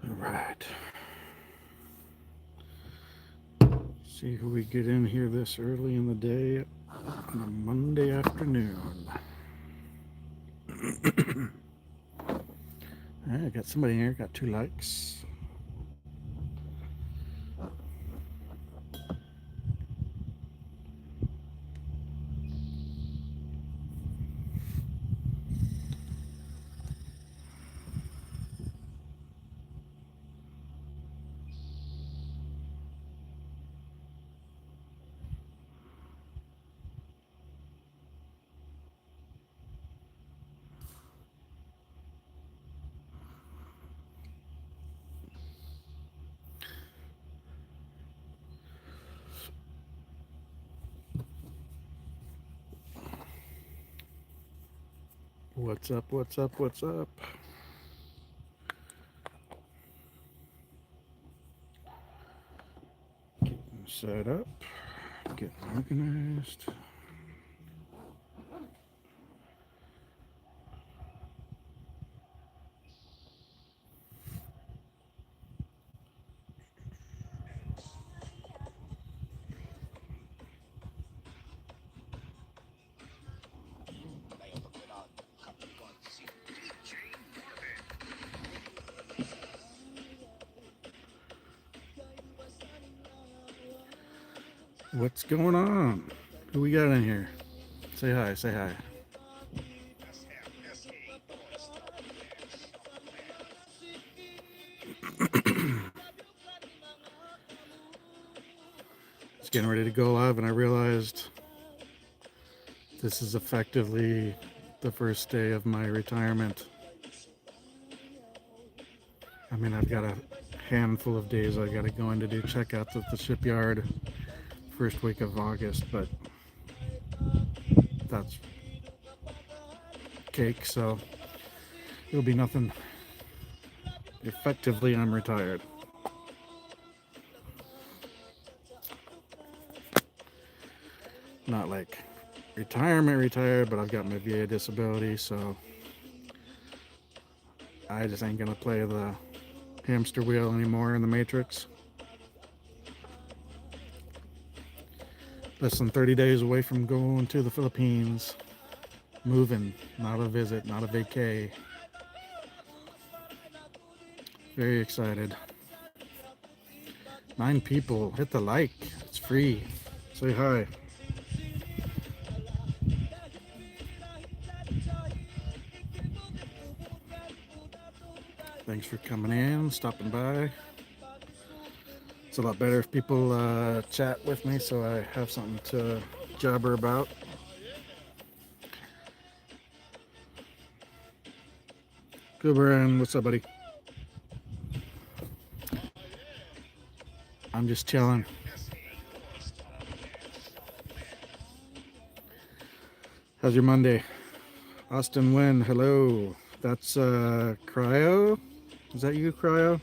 All right. See who we get in here this early in the day on a Monday afternoon. I got somebody here, got 2 likes. What's up, what's up, what's up? Getting set up, getting organized. What's going on? Who we got in here? Say hi, say hi. It's getting ready to go live, and I realized this is effectively the first day of my retirement. I mean, I've got a handful of days I got to go in to do checkouts at the shipyard first week of August, but that's cake, so it'll be nothing. Effectively, I'm retired. Not like retired, but I've got my VA disability, so I just ain't gonna play the hamster wheel anymore in the Matrix. Less than 30 days away from going to the Philippines. Moving, not a visit, not a vacay. Very excited. 9 people, hit the like, it's free. Say hi. Thanks for coming in, stopping by. It's a lot better if people chat with me, so I have something to jabber about. Gooberan, what's up, buddy? I'm just chilling. How's your Monday? Austin Wynn, hello. That's Cryo? Is that you, Cryo?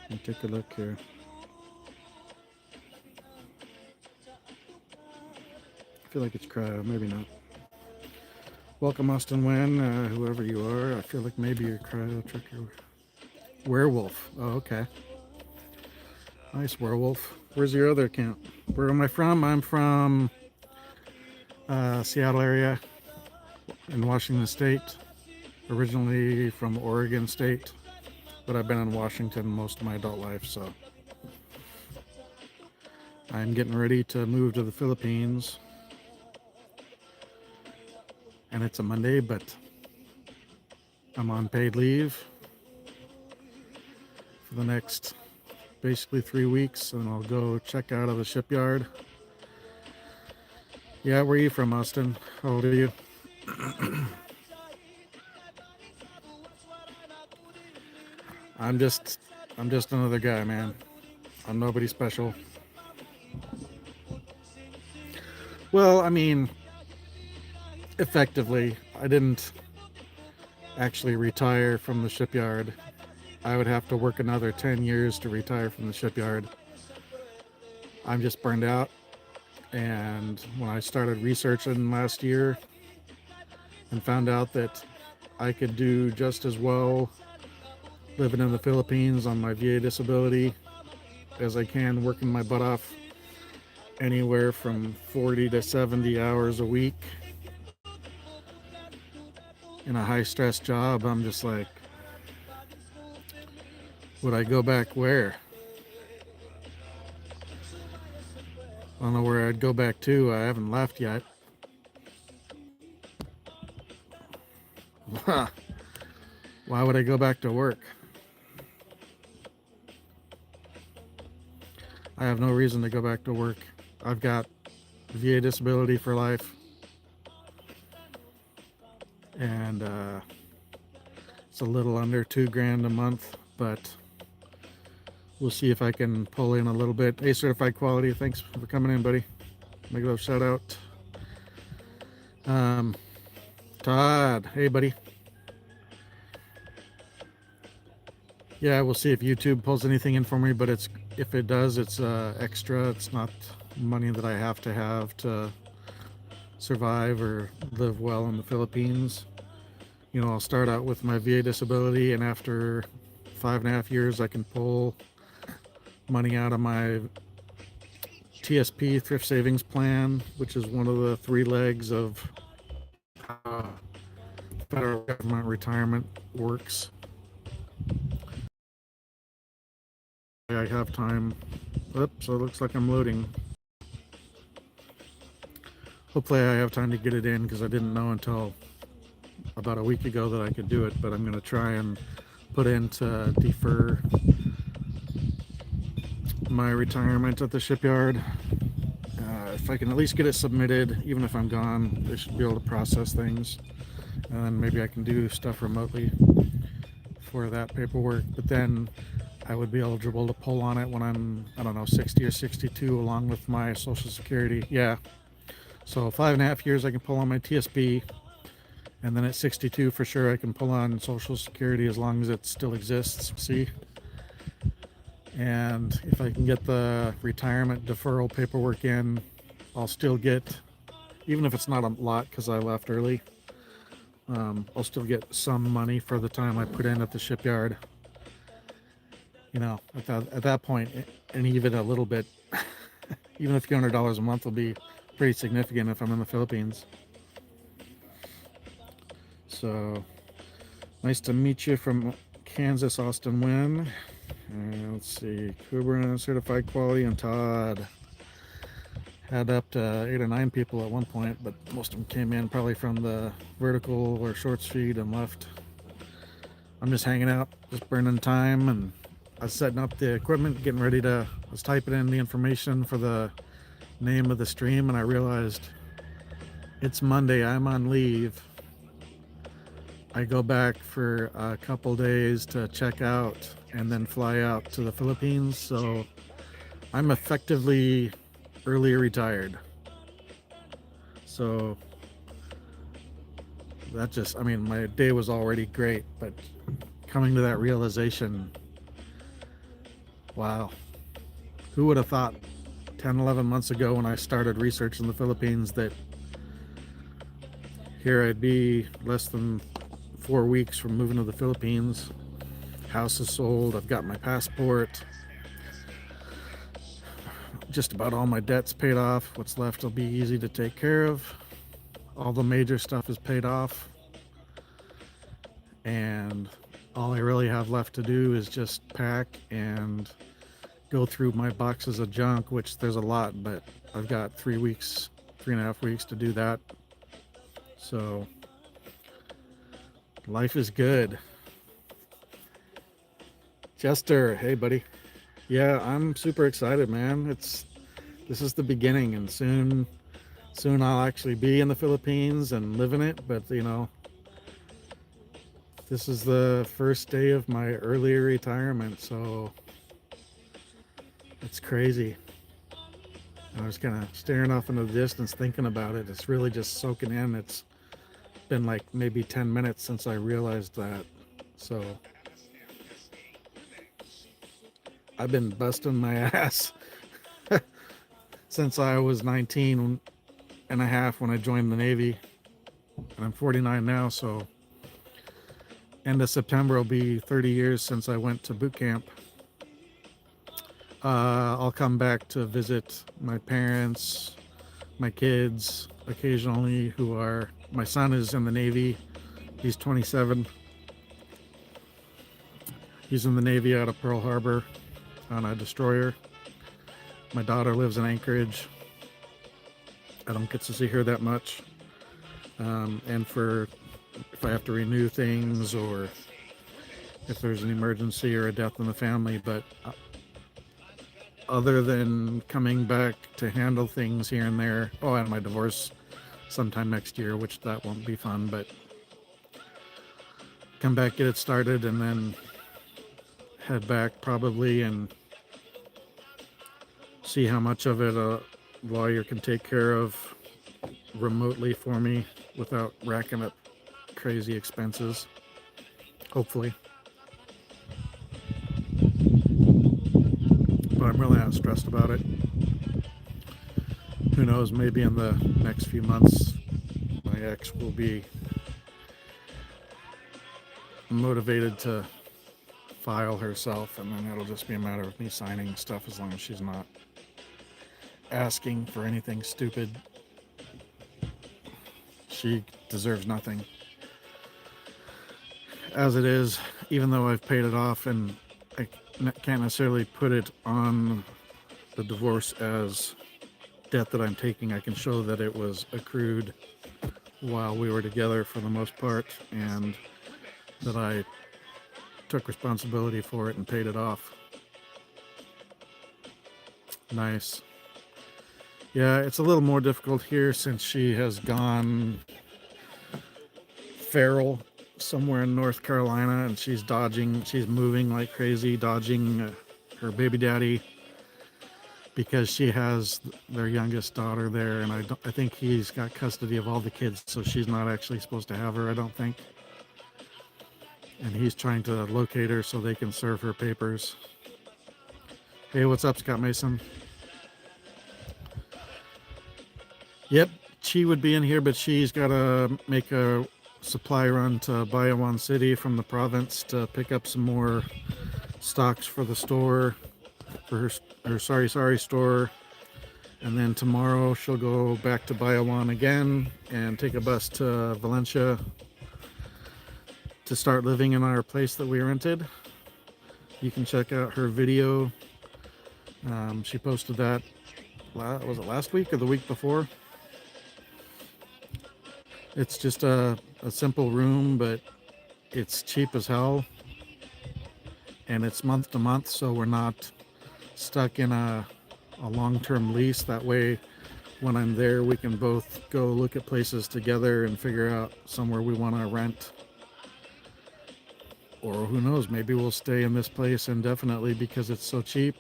Let me take a look here. I feel like it's Cryo, maybe not. Welcome, Austin Wynn, whoever you are. I feel like maybe you're Cryo Tricker. Werewolf. Oh, okay. Nice, Werewolf. Where's your other account? Where am I from? I'm from Seattle area in Washington State. Originally from Oregon State, but I've been in Washington most of my adult life, so I'm getting ready to move to the Philippines, and it's a Monday, but I'm on paid leave for the next basically 3 weeks, and I'll go check out of the shipyard. Yeah, where are you from, Austin? How old are you? I'm just I'm just another guy, man. I'm nobody special. Well, I mean, effectively, I didn't actually retire from the shipyard. I would have to work another 10 years to retire from the shipyard. I'm just burned out. And when I started researching last year and found out that I could do just as well living in the Philippines on my VA disability as I can working my butt off anywhere from 40 to 70 hours a week in a high stress job, I'm just like, would I go back where? I don't know where I'd go back to. I haven't left yet. Why would I go back to work? I have no reason to go back to work. I've got VA disability for life. And it's a little under $2,000 a month, but we'll see if I can pull in a little bit. Hey, Certified Quality, thanks for coming in, buddy. Make a little shout out. Todd, hey, buddy. Yeah, we'll see if YouTube pulls anything in for me, but if it does, it's extra. It's not money that I have to survive or live well in the Philippines. You know, I'll start out with my VA disability, and after 5.5 years, I can pull money out of my TSP, Thrift Savings Plan, which is one of the 3 legs of how federal government retirement works. I have time. Oops, so it looks like I'm loading. Hopefully I have time to get it in, because I didn't know until about a week ago that I could do it, but I'm going to try and put in to defer my retirement at the shipyard. If I can at least get it submitted, even if I'm gone, they should be able to process things, and then maybe I can do stuff remotely for that paperwork. But then I would be eligible to pull on it when I'm, I don't know, 60 or 62, along with my Social Security. Yeah, so 5.5 years I can pull on my TSP, and then at 62 for sure I can pull on Social Security as long as it still exists. See? And if I can get the retirement deferral paperwork in, I'll still get, even if it's not a lot because I left early, I'll still get some money for the time I put in at the shipyard. You know, at that point, and even a little bit, even a few $100s a month will be pretty significant if I'm in the Philippines. So, nice to meet you from Kansas, Austin Wynn. Let's see, Kubrick, Certified Quality, and Todd. Had up to 8 or 9 people at one point, but most of them came in probably from the vertical or shorts feed and left. I'm just hanging out, just burning time, and I was setting up the equipment, getting ready to, I was typing in the information for the name of the stream, and I realized it's Monday, I'm on leave. I go back for a couple days to check out and then fly out to the Philippines, so I'm effectively early retired. So that just, I mean, my day was already great, but coming to that realization, wow, who would have thought 10, 11 months ago when I started researching the Philippines that here I'd be less than 4 weeks from moving to the Philippines. House is sold, I've got my passport, just about all my debts paid off. What's left will be easy to take care of. All the major stuff is paid off, and all I really have left to do is just pack and go through my boxes of junk, which there's a lot, but I've got 3 weeks, 3.5 weeks to do that. So life is good. Jester, hey buddy. Yeah, I'm super excited, man. This is the beginning, and soon I'll actually be in the Philippines and live in it. But this is the first day of my early retirement, so it's crazy. I was kind of staring off into the distance, thinking about it. It's really just soaking in. It's been like maybe 10 minutes since I realized that. So I've been busting my ass since I was 19 and a half when I joined the Navy. And I'm 49 now, so end of September will be 30 years since I went to boot camp. I'll come back to visit my parents, my kids occasionally, my son is in the Navy. He's 27. He's in the Navy out of Pearl Harbor on a destroyer. My daughter lives in Anchorage. I don't get to see her that much. And if I have to renew things, or if there's an emergency or a death in the family, but other than coming back to handle things here and there, and my divorce sometime next year, which that won't be fun, but come back, get it started, and then head back probably and see how much of it a lawyer can take care of remotely for me without racking up crazy expenses, hopefully. But I'm really not stressed about it. Who knows, maybe in the next few months my ex will be motivated to file herself, and then it'll just be a matter of me signing stuff, as long as she's not asking for anything stupid. She deserves nothing as it is, even though I've paid it off, and I can't necessarily put it on the divorce as debt that I'm taking. I can show that it was accrued while we were together for the most part, and that I took responsibility for it and paid it off. Nice. Yeah, it's a little more difficult here since she has gone feral somewhere in North Carolina, and she's moving like crazy, dodging her baby daddy, because she has their youngest daughter there, and I think he's got custody of all the kids, so she's not actually supposed to have her, I don't think. And he's trying to locate her so they can serve her papers. Hey, what's up, Scott Mason? Yep, she would be in here, but she's got to make a supply run to Bayawan City from the province to pick up some more stocks for the store, for her sorry store. And then tomorrow she'll go back to Bayawan again and take a bus to Valencia to start living in our place that we rented. You can check out her video. She posted that, was it last week or the week before? It's just a simple room, but it's cheap as hell. And it's month to month, so we're not stuck in a long-term lease. That way, when I'm there, we can both go look at places together and figure out somewhere we want to rent. Or who knows, maybe we'll stay in this place indefinitely because it's so cheap,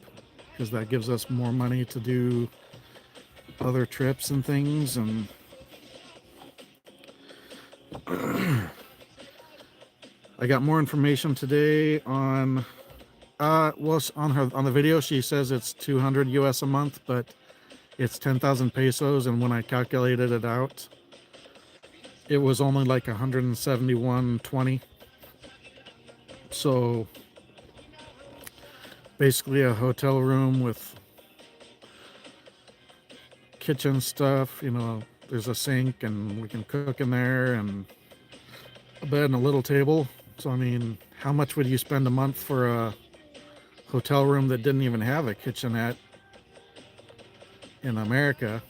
because that gives us more money to do other trips and things. And I got more information today on on the video. She says it's 200 US a month, but it's 10,000 pesos, and when I calculated it out, it was only like 171.20. So basically a hotel room with kitchen stuff, there's a sink and we can cook in there, and a bed and a little table. So I mean, how much would you spend a month for a hotel room that didn't even have a kitchenette in America.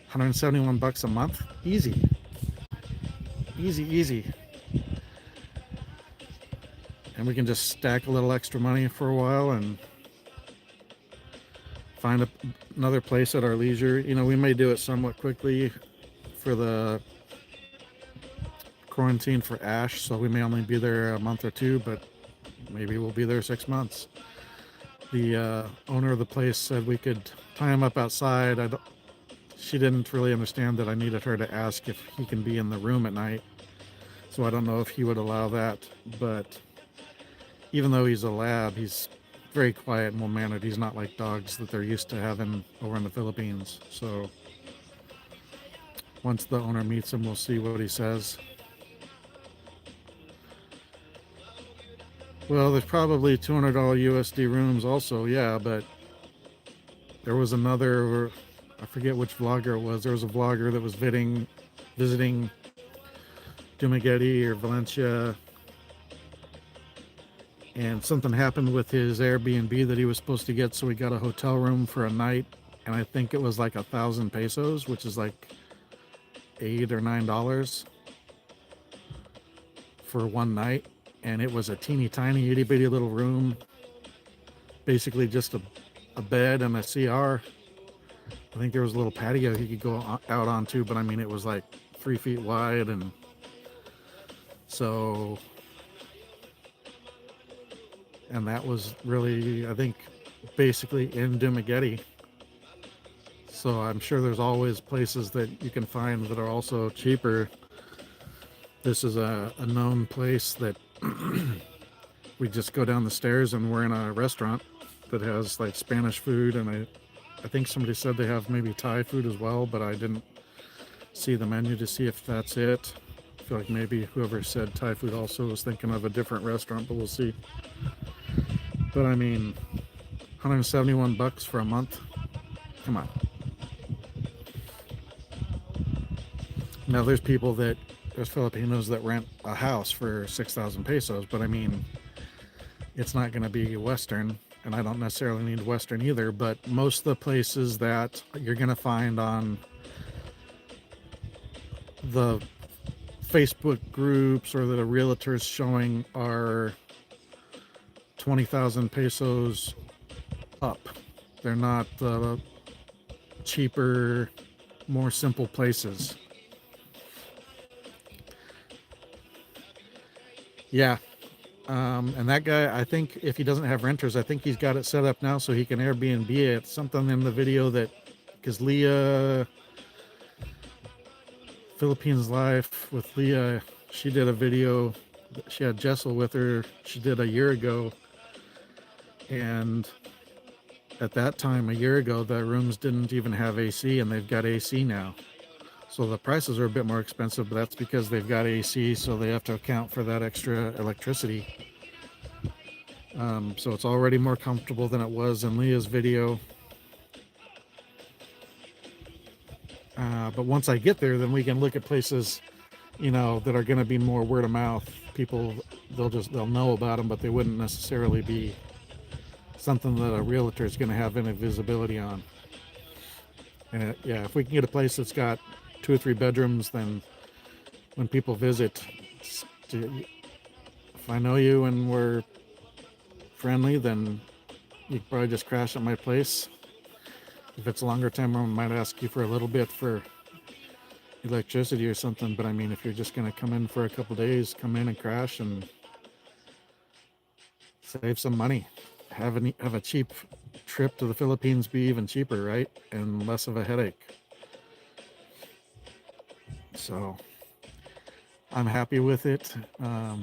171 bucks a month. Easy. Easy, easy. And we can just stack a little extra money for a while and find another place at our leisure. You know, we may do it somewhat quickly for the quarantine for Ash, so we may only be there a month or two, but maybe we'll be there 6 months. The owner of the place said we could tie him up outside. She didn't really understand that I needed her to ask if he can be in the room at night, so I don't know if he would allow that. But even though he's a lab, he's very quiet and well-mannered. He's not like dogs that they're used to having over in the Philippines. So once the owner meets him, we'll see what he says. Well, there's probably $200 USD rooms also, yeah, but there was another, I forget which vlogger it was. There was a vlogger that was visiting Dumaguete or Valencia, and something happened with his Airbnb that he was supposed to get, so he got a hotel room for a night, and I think it was like 1,000 pesos, which is like $8 or $9 for one night. And it was a teeny tiny itty bitty little room, basically just a bed and a CR. I think there was a little patio he could go out onto, but I mean, it was like 3 feet wide. And so, and that was really, I think, basically in Dumaguete. So I'm sure there's always places that you can find that are also cheaper. This is a known place that we just go down the stairs and we're in a restaurant that has like Spanish food, and I think somebody said they have maybe Thai food as well, but I didn't see the menu to see if that's it. I feel like maybe whoever said Thai food also was thinking of a different restaurant, but we'll see. But I mean, 171 bucks for a month. Come on. Now there's Filipinos that rent a house for 6,000 pesos, but I mean, it's not going to be Western, and I don't necessarily need Western either, but most of the places that you're going to find on the Facebook groups or that a realtor's showing are 20,000 pesos up. They're not the cheaper, more simple places. Yeah. And that guy, I think if he doesn't have renters, I think he's got it set up now so he can Airbnb it. Something in the video that, because Leah, Philippines Life with Leah, she did a video. She had Jessel with her. She did a year ago. And at that time, a year ago, the rooms didn't even have AC, and they've got AC now. So the prices are a bit more expensive, but that's because they've got AC, so they have to account for that extra electricity. So it's already more comfortable than it was in Leah's video. But once I get there, then we can look at places, you know, that are going to be more word of mouth. People, they'll know about them, but they wouldn't necessarily be something that a realtor is going to have any visibility on. And yeah, if we can get a place that's got 2 or 3 bedrooms, then when people visit, if I know you and we're friendly, then you can probably just crash at my place. If it's a longer time, I might ask you for a little bit for electricity or something. But I mean, if you're just going to come in for a couple days, come in and crash and save some money. Have a cheap trip to the Philippines be even cheaper, right? And less of a headache. So I'm happy with it. I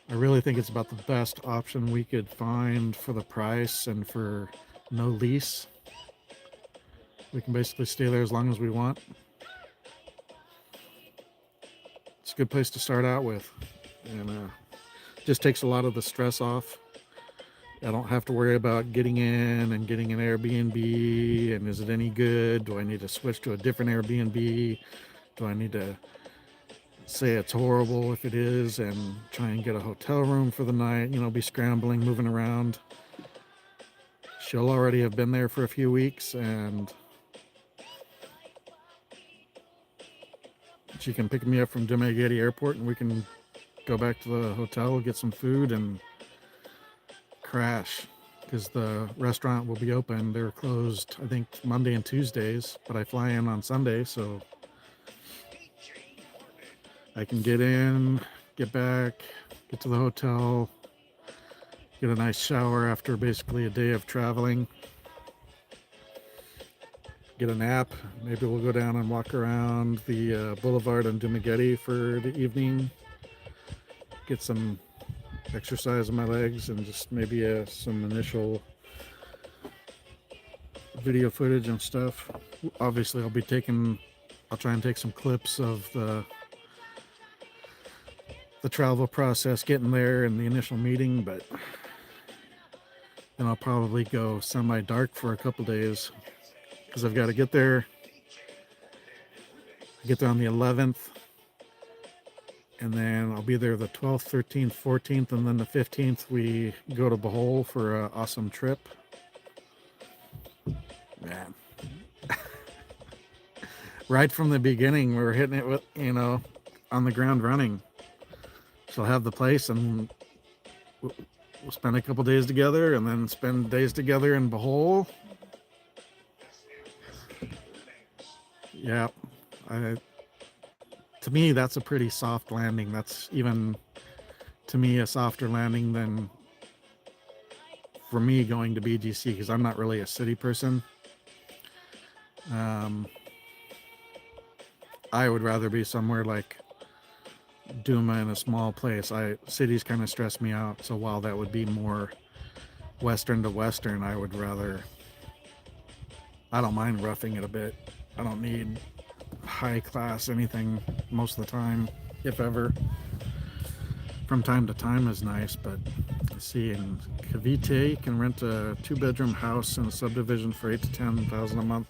really think it's about the best option we could find for the price and for no lease. We can basically stay there as long as we want. It's a good place to start out with, and just takes a lot of the stress off. I don't have to worry about getting in and getting an Airbnb, and is it any good? Do I need to switch to a different Airbnb? Do I need to say it's horrible if it is, and try and get a hotel room for the night, be scrambling, moving around. She'll already have been there for a few weeks, and she can pick me up from Dumaguete Airport, and we can go back to the hotel, get some food, and crash. Because the restaurant will be open. They're closed, I think, Monday and Tuesdays, but I fly in on Sunday, so I can get in, get back, get to the hotel, get a nice shower after basically a day of traveling, get a nap. Maybe we'll go down and walk around the boulevard in Dumaguete for the evening, get some exercise in my legs, and just maybe some initial video footage and stuff. Obviously, I'll try and take some clips of the travel process, getting there and the initial meeting, but then I'll probably go semi-dark for a couple days because I've got to get there. I get there on the 11th, and then I'll be there the 12th, 13th, 14th, and then the 15th we go to Bohol for an awesome trip. Man. Right from the beginning, we were hitting it with, on the ground running. She'll have the place, and we'll spend a couple days together, and then spend days together in Bohol. Yeah, to me, that's a pretty soft landing. That's even, to me, a softer landing than for me going to BGC, because I'm not really a city person. I would rather be somewhere like Duma in a small place. Cities kind of stress me out, so while that would be more western to western, I don't mind roughing it a bit. I don't need high class anything most of the time, if ever. From time to time is nice, but let's see, in Cavite you can rent a 2-bedroom house in a subdivision for $8,000 to $10,000 a month.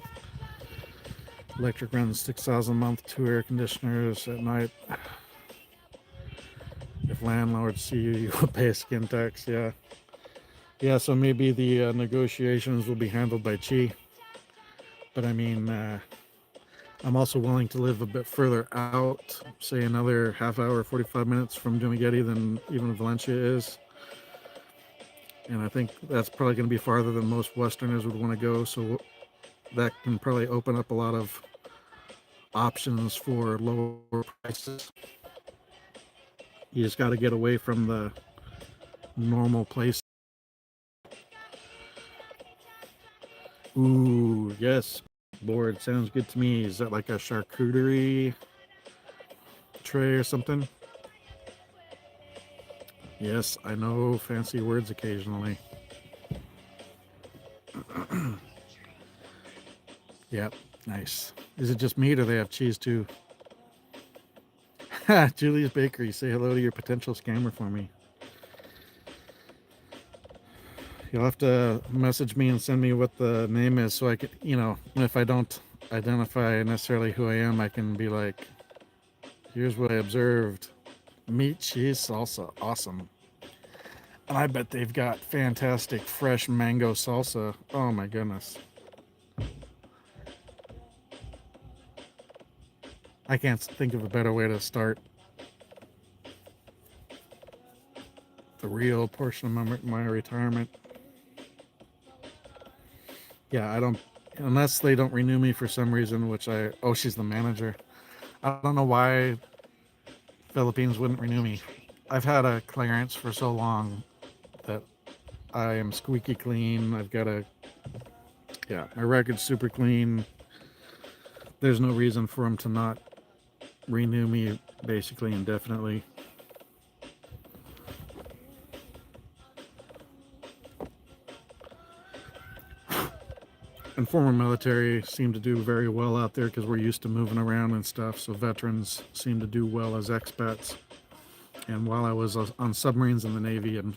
Electric runs $6,000 a month, 2 air conditioners at night. If landlords see you, you will pay a skin tax. Yeah, so maybe the negotiations will be handled by Chi. But I mean, I'm also willing to live a bit further out, say another half hour, 45 minutes from Dumaguete than even Valencia is. And I think that's probably going to be farther than most Westerners would want to go. So that can probably open up a lot of options for lower prices. You just got to get away from the normal place. Ooh, yes, board sounds good to me. Is that like a charcuterie tray or something? Yes, I know fancy words occasionally. Yep, nice. Is it just meat or they have cheese too? Julie's Bakery, say hello to your potential scammer for me. You'll have to message me and send me what the name is so I can, if I don't identify necessarily who I am, I can be like, here's what I observed. Meat, cheese, salsa, awesome. And I bet they've got fantastic fresh mango salsa. Oh my goodness. I can't think of a better way to start the real portion of my retirement. Yeah, I don't, unless they don't renew me for some reason, she's the manager. I don't know why Philippines wouldn't renew me. I've had a clearance for so long that I am squeaky clean. My record's super clean. There's no reason for them to not renew me basically indefinitely. And former military seem to do very well out there because we're used to moving around and stuff. So veterans seem to do well as expats. And while I was on submarines in the Navy, and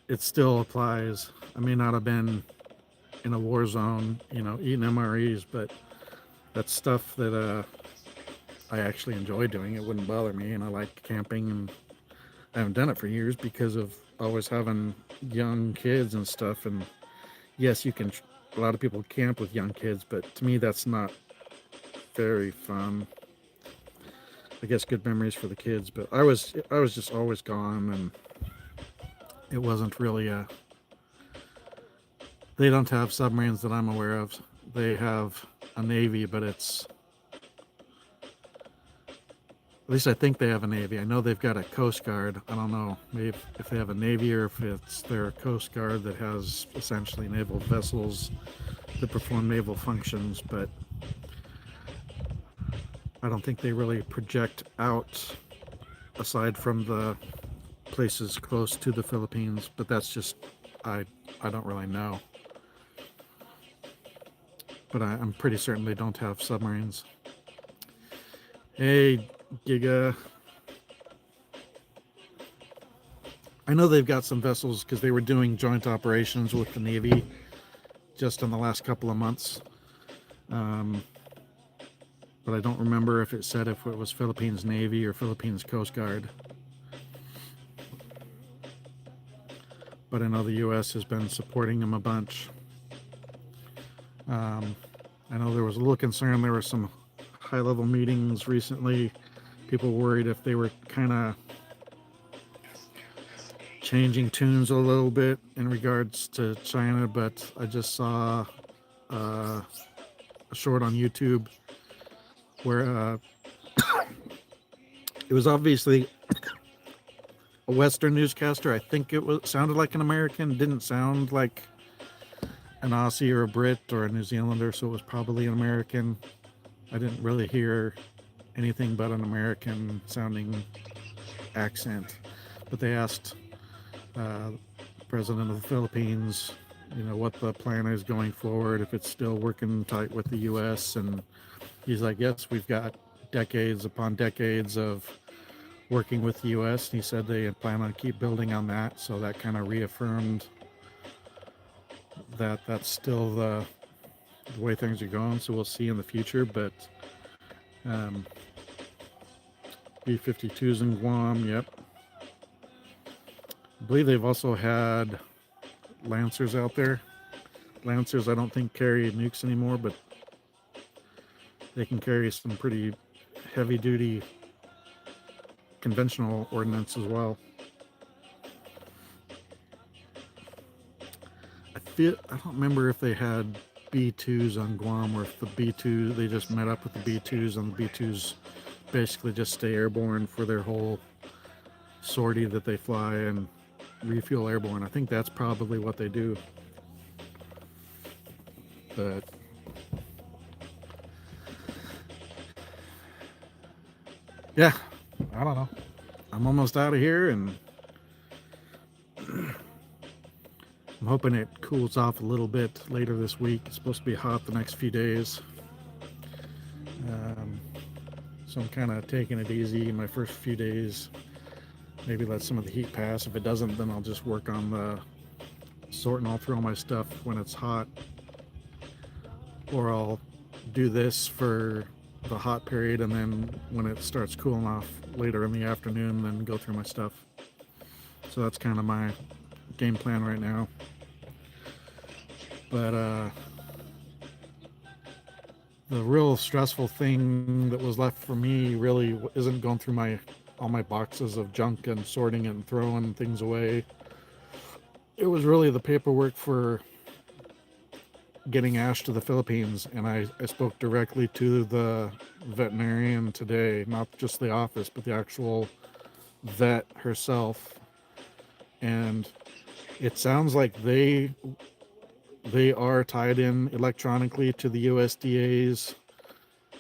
it still applies. I may not have been in a war zone, eating MREs, but that's stuff that I actually enjoy doing it. It wouldn't bother me, and I like camping, and I haven't done it for years because of always having young kids and stuff. And yes, you can. A lot of people camp with young kids, but to me, that's not very fun. I guess good memories for the kids, but I was just always gone, and it wasn't really a. They don't have submarines that I'm aware of. They have a navy, but it's, at least I think they have a navy. I know they've got a coast guard. I don't know maybe if they have a navy or if it's their coast guard that has essentially naval vessels that perform naval functions, but I don't think they really project out aside from the places close to the Philippines, but that's just I I don't really know. But I'm pretty certain they don't have submarines. Hey, Giga. I know they've got some vessels because they were doing joint operations with the Navy just in the last couple of months. Um, but I don't remember if it said if it was Philippines Navy or Philippines Coast Guard. But I know the U.S. has been supporting them a bunch. I know there was a little concern. There were some high-level meetings recently. People worried if they were kind of changing tunes a little bit in regards to China, but I just saw a short on YouTube where it was obviously a Western newscaster. I think it was sounded like an American, didn't sound like an Aussie or a Brit or a New Zealander, so it was probably an American. I didn't really hear anything but an American sounding accent, but they asked the president of the Philippines, what the plan is going forward, if it's still working tight with the U.S. And he's like, yes, we've got decades upon decades of working with the U.S. And he said they plan on keep building on that. So that kind of reaffirmed that that's still the way things are going. So we'll see in the future. But um, B-52s in Guam, yep. I believe they've also had Lancers out there. Lancers, I don't think carry nukes anymore, but they can carry some pretty heavy duty conventional ordnance as well. I don't remember if they had B-2s on Guam or if the B-2, they just met up with the B-2s and the B-2s basically just stay airborne for their whole sortie that they fly and refuel airborne. I think that's probably what they do. But yeah, I don't know. I'm almost out of here, and I'm hoping it cools off a little bit later this week. It's supposed to be hot the next few days. So I'm kind of taking it easy in my first few days. Maybe let some of the heat pass. If it doesn't, then I'll just work on the sorting. I'll throw my stuff when it's hot, or I'll do this for the hot period, and then when it starts cooling off later in the afternoon, then go through my stuff. So that's kind of my game plan right now. But the real stressful thing that was left for me really isn't going through all my boxes of junk and sorting and throwing things away. It was really the paperwork for getting Ash to the Philippines, and I spoke directly to the veterinarian today, not just the office, but the actual vet herself. And it sounds like they are tied in electronically to the USDA's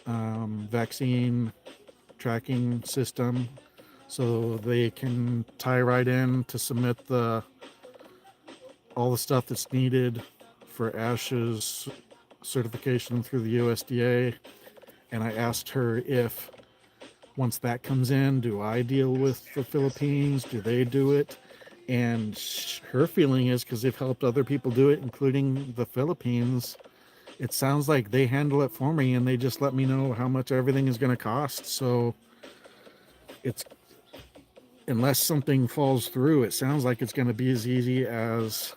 vaccine tracking system, so they can tie right in to submit all the stuff that's needed for Ash's certification through the USDA. And I asked her if once that comes in, do I deal with the Philippines? Do they do it? And her feeling is, because they've helped other people do it, including the Philippines, it sounds like they handle it for me and they just let me know how much everything is going to cost. So it's, unless something falls through, it sounds like it's going to be as easy as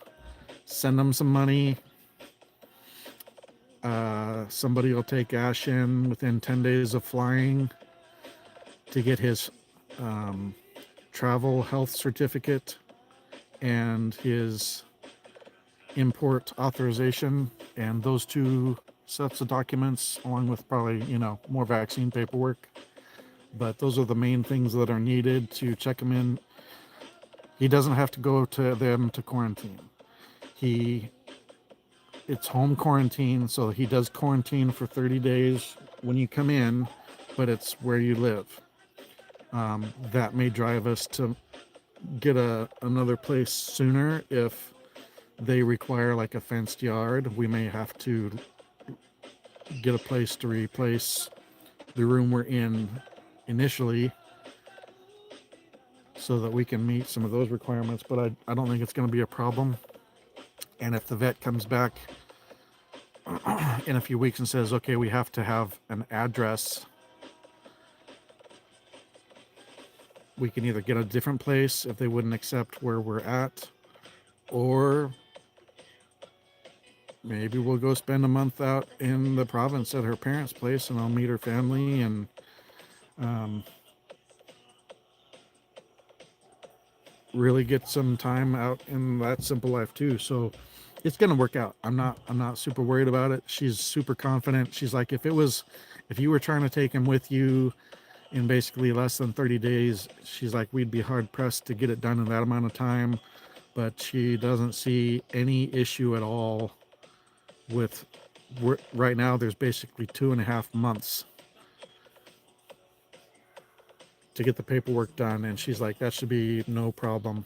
send them some money. Somebody will take Ash in within 10 days of flying to get his um, travel health certificate and his import authorization, and those two sets of documents, along with probably, more vaccine paperwork. But those are the main things that are needed to check him in. He doesn't have to go to them to quarantine. He It's home quarantine, so he does quarantine for 30 days when you come in, but it's where you live. That may drive us to get another place sooner. If they require like a fenced yard, we may have to get a place to replace the room we're in initially so that we can meet some of those requirements. But I don't think it's going to be a problem. And if the vet comes back in a few weeks and says, okay, we have to have an address, we can either get a different place if they wouldn't accept where we're at, or maybe we'll go spend a month out in the province at her parents' place and I'll meet her family and really get some time out in that simple life too. So it's going to work out. I'm not super worried about it. She's super confident. She's like, if you were trying to take him with you in basically less than 30 days, she's like, we'd be hard pressed to get it done in that amount of time. But she doesn't see any issue at all with, right now there's basically 2.5 months to get the paperwork done, and she's like, that should be no problem.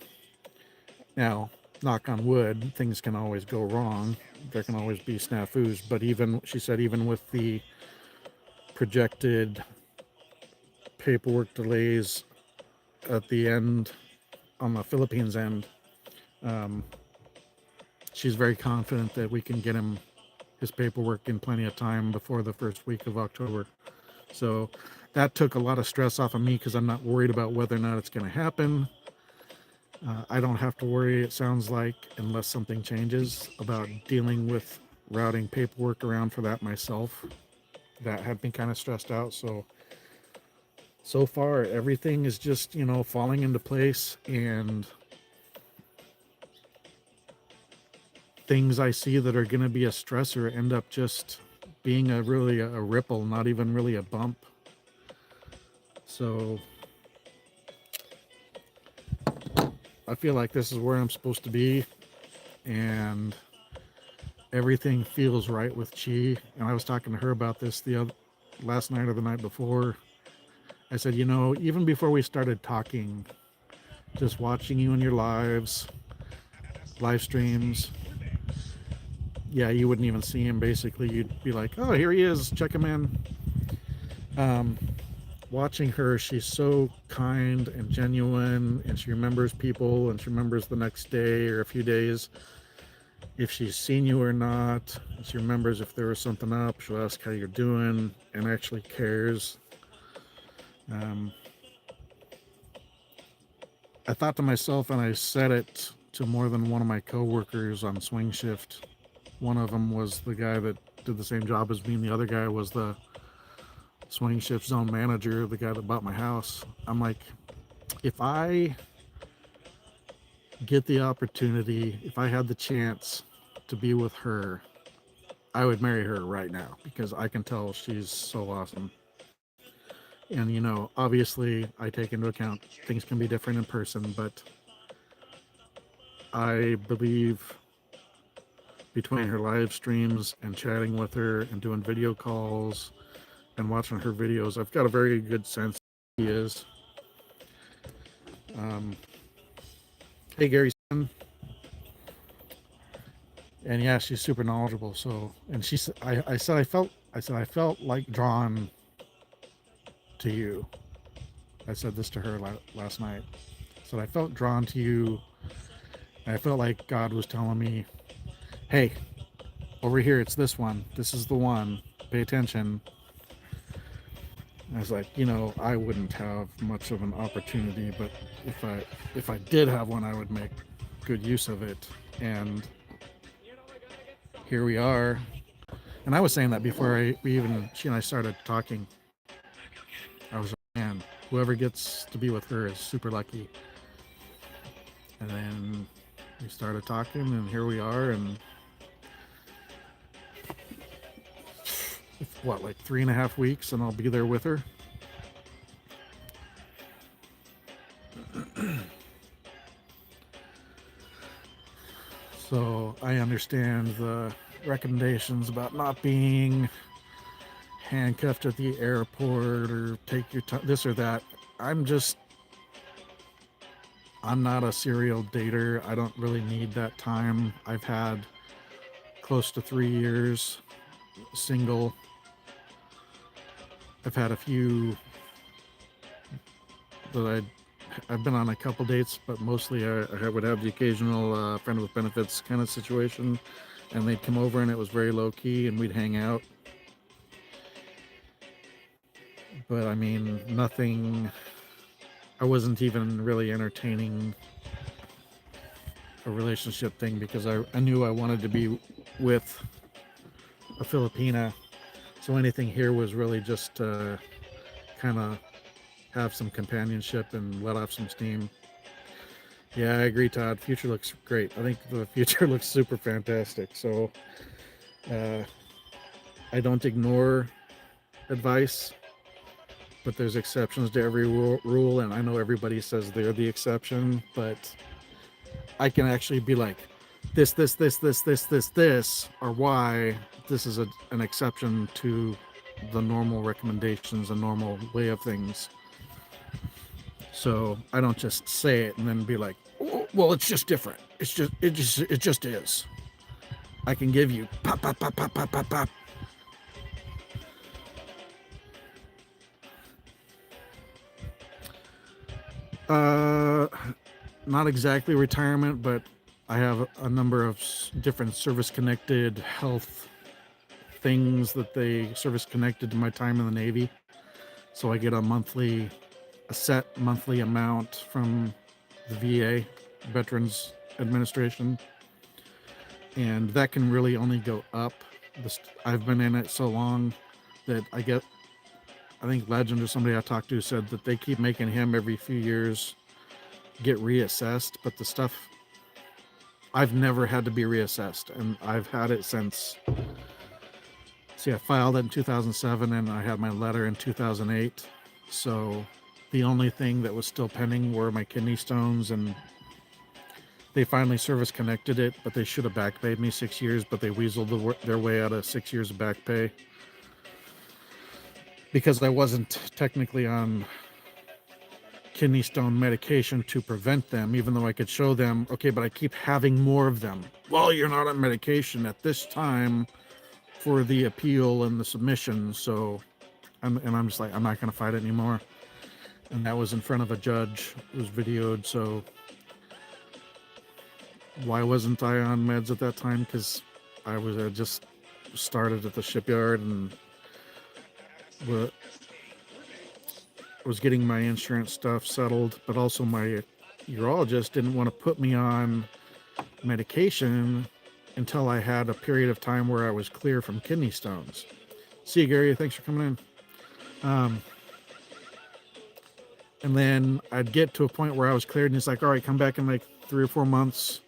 Now, knock on wood, things can always go wrong. There can always be snafus, but she said, even with the projected paperwork delays at the end, on the Philippines end, she's very confident that we can get him his paperwork in plenty of time before the first week of October. So that took a lot of stress off of me because I'm not worried about whether or not it's going to happen. I don't have to worry, it sounds like, unless something changes, about dealing with routing paperwork around for that myself. That had me kind of stressed out. So far, everything is just, falling into place, and things I see that are going to be a stressor end up just being really a ripple, not even really a bump. So I feel like this is where I'm supposed to be, and everything feels right with Chi. And I was talking to her about this last night or the night before. I said, even before we started talking, just watching you in your live streams, yeah, you wouldn't even see him. Basically, you'd be like, oh, here he is, check him in. Watching her, she's so kind and genuine, and she remembers people, and she remembers the next day or a few days if she's seen you or not. She remembers if there was something up. She'll ask how you're doing and actually cares. I thought to myself, and I said it to more than one of my coworkers on swing shift. One of them was the guy that did the same job as me, and the other guy was the swing shift zone manager, the guy that bought my house. I'm like, if I get the opportunity, if I had the chance to be with her, I would marry her right now, because I can tell she's so awesome. And obviously I take into account things can be different in person, but I believe between her live streams and chatting with her and doing video calls and watching her videos, I've got a very good sense of who she is. Hey, Gary. And yeah, she's super knowledgeable. So, and she said, I said I felt like drawn to you. I said this to her last night. I said I felt drawn to you. I felt like God was telling me, hey, over here, it's this one. This is the one. Pay attention. I was like, I wouldn't have much of an opportunity, but if I did have one, I would make good use of it. And here we are. And I was saying that before she and I started talking. I was like, man, whoever gets to be with her is super lucky. And then we started talking, and here we are. And what, like 3.5 weeks, and I'll be there with her. So I understand the recommendations about not being handcuffed at the airport or take your time, this or that. I'm not a serial dater. I don't really need that time. I've had close to 3 years single. I've had a few that I've been on a couple dates, but mostly I would have the occasional friend with benefits kind of situation, and they'd come over and it was very low key and we'd hang out. But I mean, nothing, I wasn't even really entertaining a relationship thing because I knew I wanted to be with a Filipina. So anything here was really just to kind of have some companionship and let off some steam. Yeah, I agree, Todd. Future looks great. I think the future looks super fantastic. So I don't ignore advice, but there's exceptions to every rule, and I know everybody says they're the exception, but I can actually be like, this, or why this is an exception to the normal recommendations, a normal way of things. So I don't just say it and then be like, oh, well, it's just different. It just is. I can give you pop. Not exactly retirement, but I have a number of different service-connected health things that they service-connected to my time in the Navy. So I get a set monthly amount from the VA, Veterans Administration, and that can really only go up. I've been in it so long that I think Legend or somebody I talked to said that they keep making him every few years get reassessed, but the stuff, I've never had to be reassessed, and I've had it since, I filed it in 2007 and I had my letter in 2008. So the only thing that was still pending were my kidney stones, and they finally service connected it, but they should have back paid me 6 years, but they weaseled their way out of 6 years of back pay because I wasn't technically on kidney stone medication to prevent them, even though I could show them, okay, but I keep having more of them. Well, you're not on medication at this time for the appeal and the submission. So I'm just like, I'm not going to fight it anymore. And that was in front of a judge. It was videoed. So why wasn't I on meds at that time? Because I just started at the shipyard and was getting my insurance stuff settled, but also my urologist didn't want to put me on medication until I had a period of time where I was clear from kidney stones. See you, Gary. Thanks for coming in. And then I'd get to a point where I was cleared, and he's like, all right, come back in like 3 or 4 months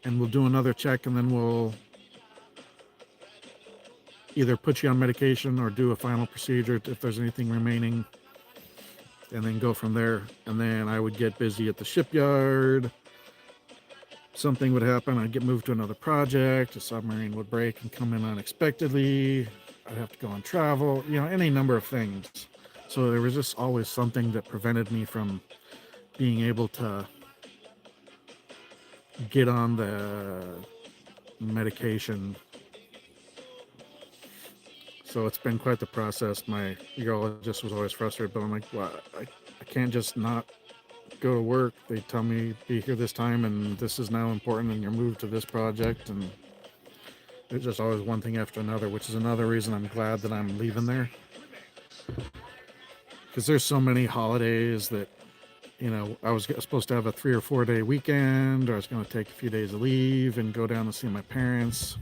and we'll do another check, and then we'll either put you on medication or do a final procedure if there's anything remaining, and then go from there. And then I would get busy at the shipyard. Something would happen. I'd get moved to another project. A submarine would break and come in unexpectedly. I'd have to go on travel, any number of things. So there was just always something that prevented me from being able to get on the medication. So it's been quite the process. My urologist was always frustrated, but I'm like, well, I can't just not go to work. They tell me be here this time, and this is now important, and you're moved to this project, and There's just always one thing after another, which is another reason I'm glad that I'm leaving there. Because there's so many holidays that, I was supposed to have a 3 or 4 day weekend, or I was going to take a few days of leave and go down to see my parents,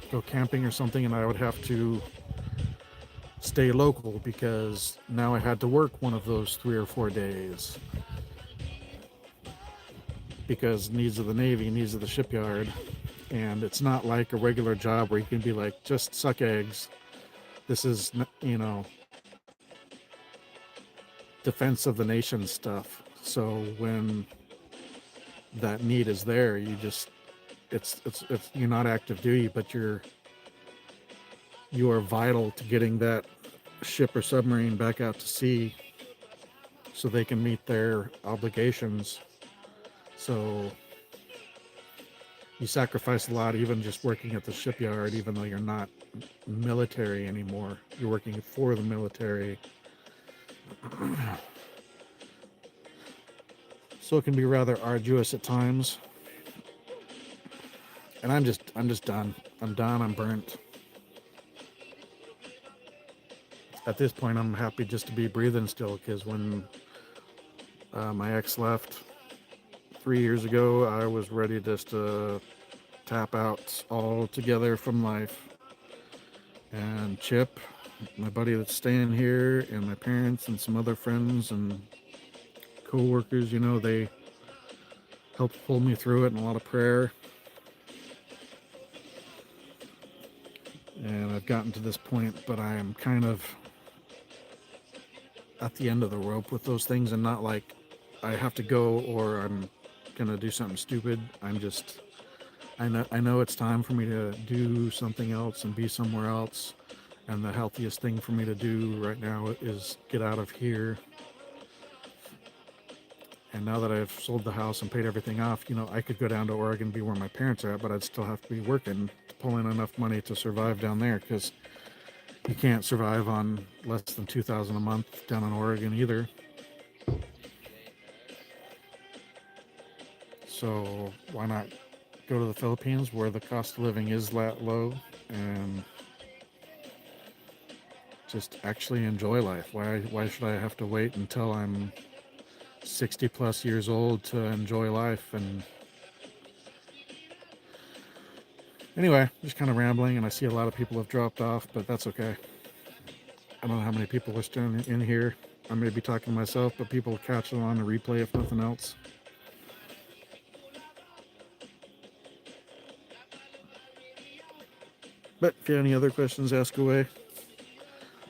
go camping or something, and I would have to stay local because now I had to work one of those 3 or 4 days because needs of the Navy, needs of the shipyard. And it's not like a regular job where you can be like, just suck eggs. This is, defense of the nation stuff. So when that need is there, you just, it's you're not active duty, but you are vital to getting that ship or submarine back out to sea so they can meet their obligations. So you sacrifice a lot, even just working at the shipyard, even though you're not military anymore. You're working for the military. So it can be rather arduous at times. And I'm just done. I'm done. I'm burnt. At this point, I'm happy just to be breathing still, because when my ex left 3 years ago, I was ready just to tap out altogether from life. And Chip, my buddy that's staying here, and my parents and some other friends and co-workers, they helped pull me through it, and a lot of prayer. And I've gotten to this point, but I am kind of at the end of the rope with those things, and not like I have to go or I'm gonna do something stupid. I know it's time for me to do something else and be somewhere else, and the healthiest thing for me to do right now is get out of here. And now that I've sold the house and paid everything off, I could go down to Oregon, be where my parents are at, but I'd still have to be working to pull in enough money to survive down there, because you can't survive on less than $2,000 a month down in Oregon either. So why not go to the Philippines, where the cost of living is that low, and just actually enjoy life? Why should I have to wait until I'm 60 plus years old to enjoy life? And anyway, just kind of rambling, and I see a lot of people have dropped off, but that's okay. I don't know how many people are still in here. I may be talking to myself, but people will catch it on the replay if nothing else. But if you have any other questions, ask away.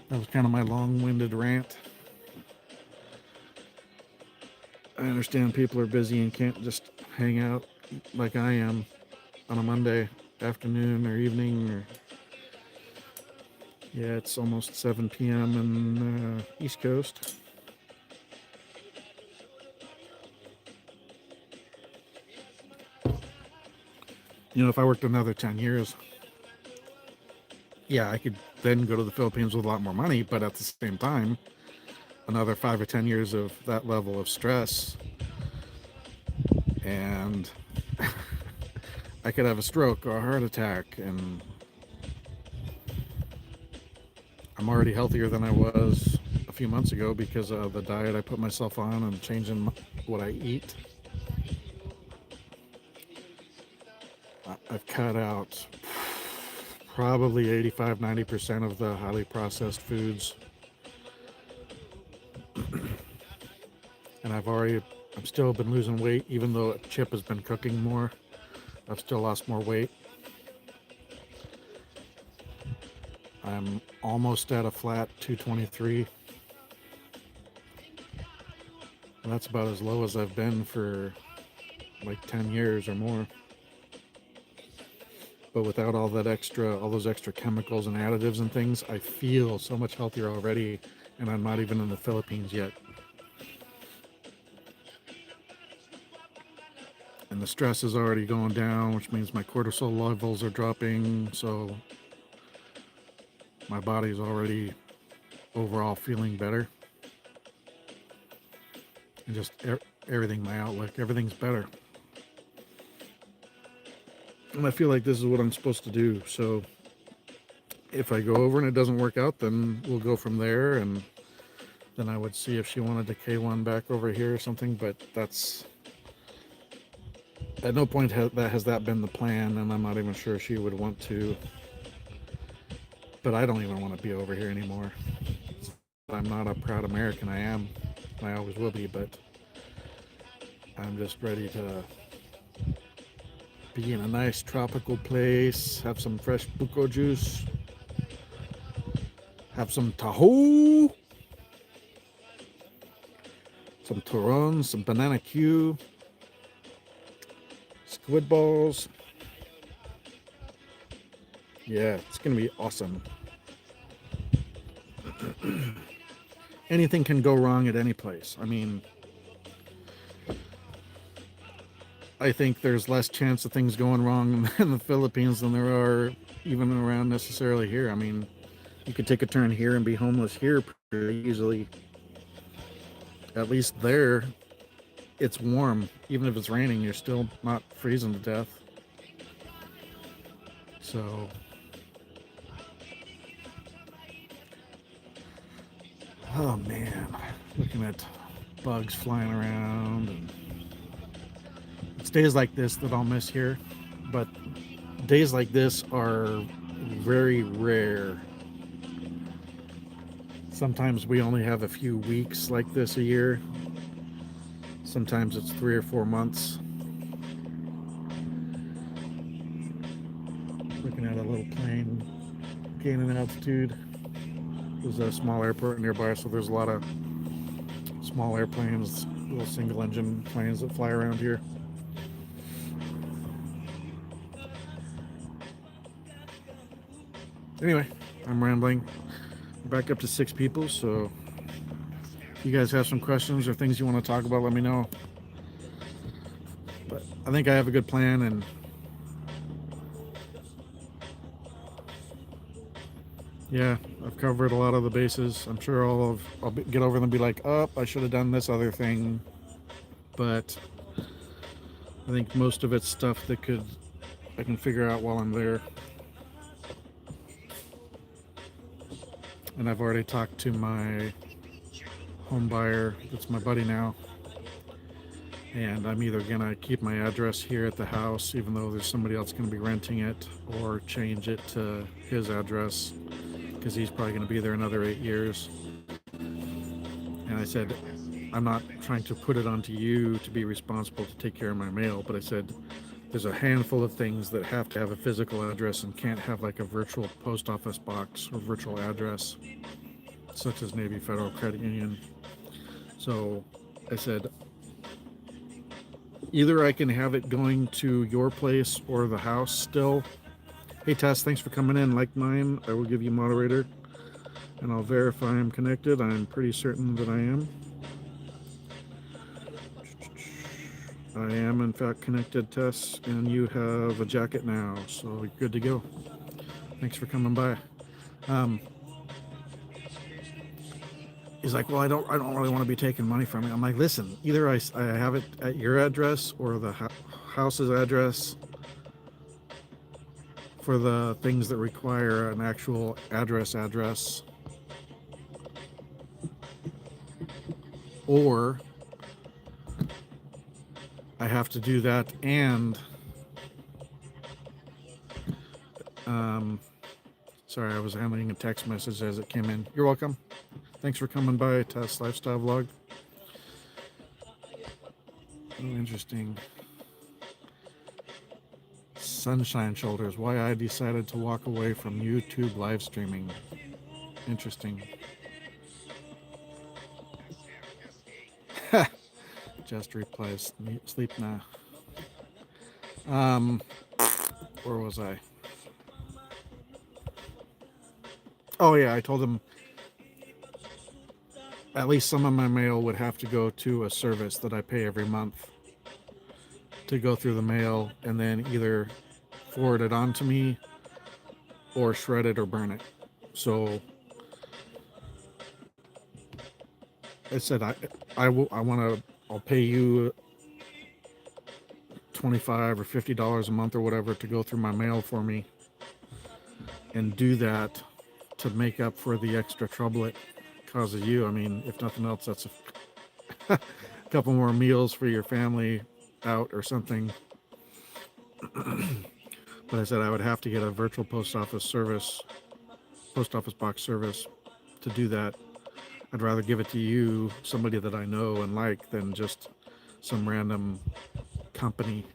That was kind of my long-winded rant. I understand people are busy and can't just hang out like I am on a Monday afternoon or evening. Yeah, it's almost 7 p.m. in East Coast. If I worked another 10 years, yeah, I could then go to the Philippines with a lot more money, but at the same time, another 5 or 10 years of that level of stress, and I could have a stroke or a heart attack, and I'm already healthier than I was a few months ago because of the diet I put myself on and changing what I eat. I've cut out probably 85-90% of the highly processed foods. And I've still been losing weight, even though Chip has been cooking more. I've still lost more weight. I'm almost at a flat 223. And that's about as low as I've been for like 10 years or more. But without all those extra chemicals and additives and things, I feel so much healthier already, and I'm not even in the Philippines yet. And the stress is already going down, which means my cortisol levels are dropping, so my body's already overall feeling better. And just everything, my outlook, everything's better. And I feel like this is what I'm supposed to do. So if I go over and it doesn't work out, then we'll go from there. And then I would see if she wanted to K1 back over here or something. But that's at no point has that been the plan. And I'm not even sure she would want to. But I don't even want to be over here anymore. I'm not a proud American. I am. I always will be. But I'm just ready to be in a nice tropical place, have some fresh buko juice, have some tahoe, some turon, some banana Q, squid balls. Yeah, it's gonna be awesome. Anything can go wrong at any place. I mean, I think there's less chance of things going wrong in the Philippines than there are even around necessarily here. I mean, you could take a turn here and be homeless here pretty easily. At least there, it's warm. Even if it's raining, you're still not freezing to death. So, oh man, looking at bugs flying around. And it's days like this that I'll miss here, but days like this are very rare. Sometimes we only have a few weeks like this a year. Sometimes it's 3 or 4 months. Looking at a little plane gaining altitude. There's a small airport nearby, so there's a lot of small airplanes, little single engine planes that fly around here. Anyway, I'm rambling. Back up to 6 people, so if you guys have some questions or things you want to talk about, let me know. But I think I have a good plan, and yeah, I've covered a lot of the bases. I'm sure I'll get over them and be like, oh, I should have done this other thing. But I think most of it's stuff that I can figure out while I'm there. And I've already talked to my home buyer, that's my buddy now. And I'm either gonna keep my address here at the house, even though there's somebody else gonna be renting it, or change it to his address, because he's probably gonna be there another 8 years. And I said, I'm not trying to put it onto you to be responsible to take care of my mail, but I said, there's a handful of things that have to have a physical address and can't have like a virtual post office box or virtual address, such as maybe Federal Credit Union. So I said, either I can have it going to your place or the house still. Hey Tess, thanks for coming in. Like mine, I will give you moderator and I'll verify I'm connected. I'm pretty certain that I am. I am in fact connected, Tess, and you have a jacket now, so you're good to go. Thanks for coming by. He's like, well, I don't really want to be taking money from you. I'm like, listen, either I have it at your address or the house's address for the things that require an actual address, or I have to do that and sorry, I was handling a text message as it came in. You're welcome. Thanks for coming by, Test Lifestyle Vlog. Oh, interesting. Sunshine Shoulders, why I decided to walk away from YouTube live streaming. Interesting. Just replies, sleep now. Where was I? Oh yeah, I told him at least some of my mail would have to go to a service that I pay every month to go through the mail and then either forward it on to me or shred it or burn it. So I said I'll pay you $25 or $50 a month or whatever to go through my mail for me and do that to make up for the extra trouble it causes you. I mean, if nothing else, that's a couple more meals for your family out or something. But I said I would have to get a virtual post office box service to do that. I'd rather give it to you, somebody that I know and like, than just some random company.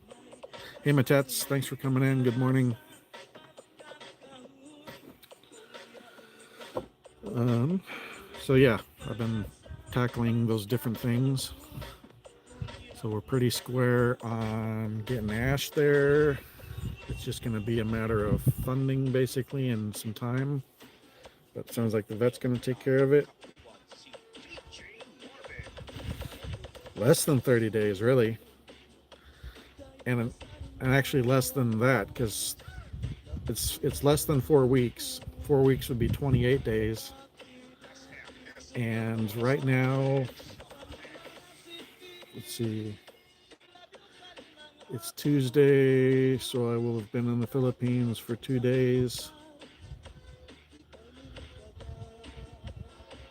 Hey, Matets, thanks for coming in. Good morning. So yeah, I've been tackling those different things. So we're pretty square on getting Ash there. It's just going to be a matter of funding basically and some time. But it sounds like the vet's going to take care of it. Less than 30 days, really. And actually less than that, because it's less than 4 weeks. 4 weeks would be 28 days. And right now, let's see, it's Tuesday, so I will have been in the Philippines for 2 days.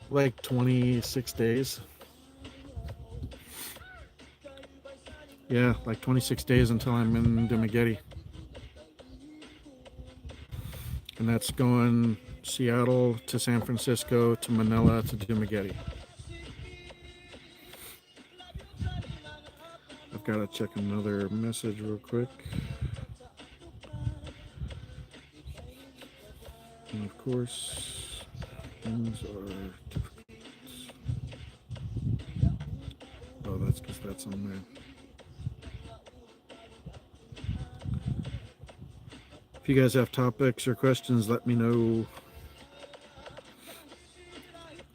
Like 26 days. Yeah, like 26 days until I'm in Dumaguete. And that's going Seattle to San Francisco to Manila to Dumaguete. I've got to check another message real quick. And of course, things are difficult. Oh, that's because that's on there. If you guys have topics or questions, let me know.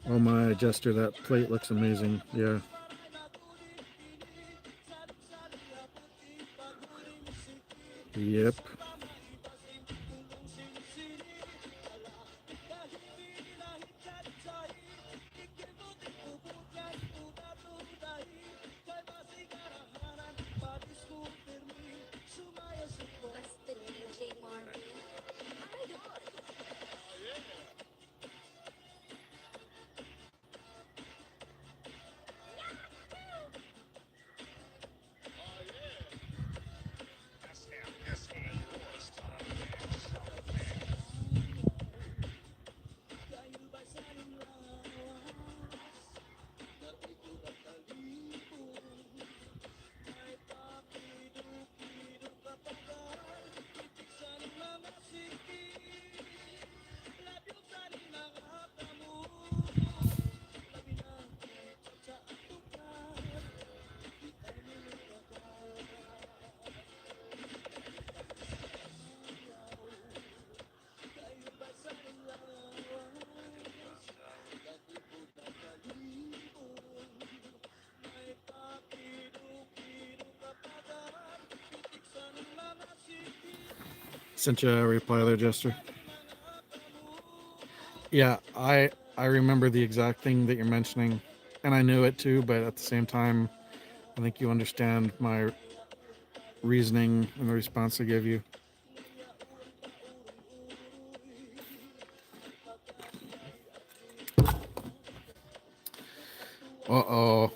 Oh my, Jester, that plate looks amazing. Yeah. Yep. Sent you a reply there, Jester. Yeah, I remember the exact thing that you're mentioning, and I knew it too, but at the same time, I think you understand my reasoning and the response I gave you. Uh-oh.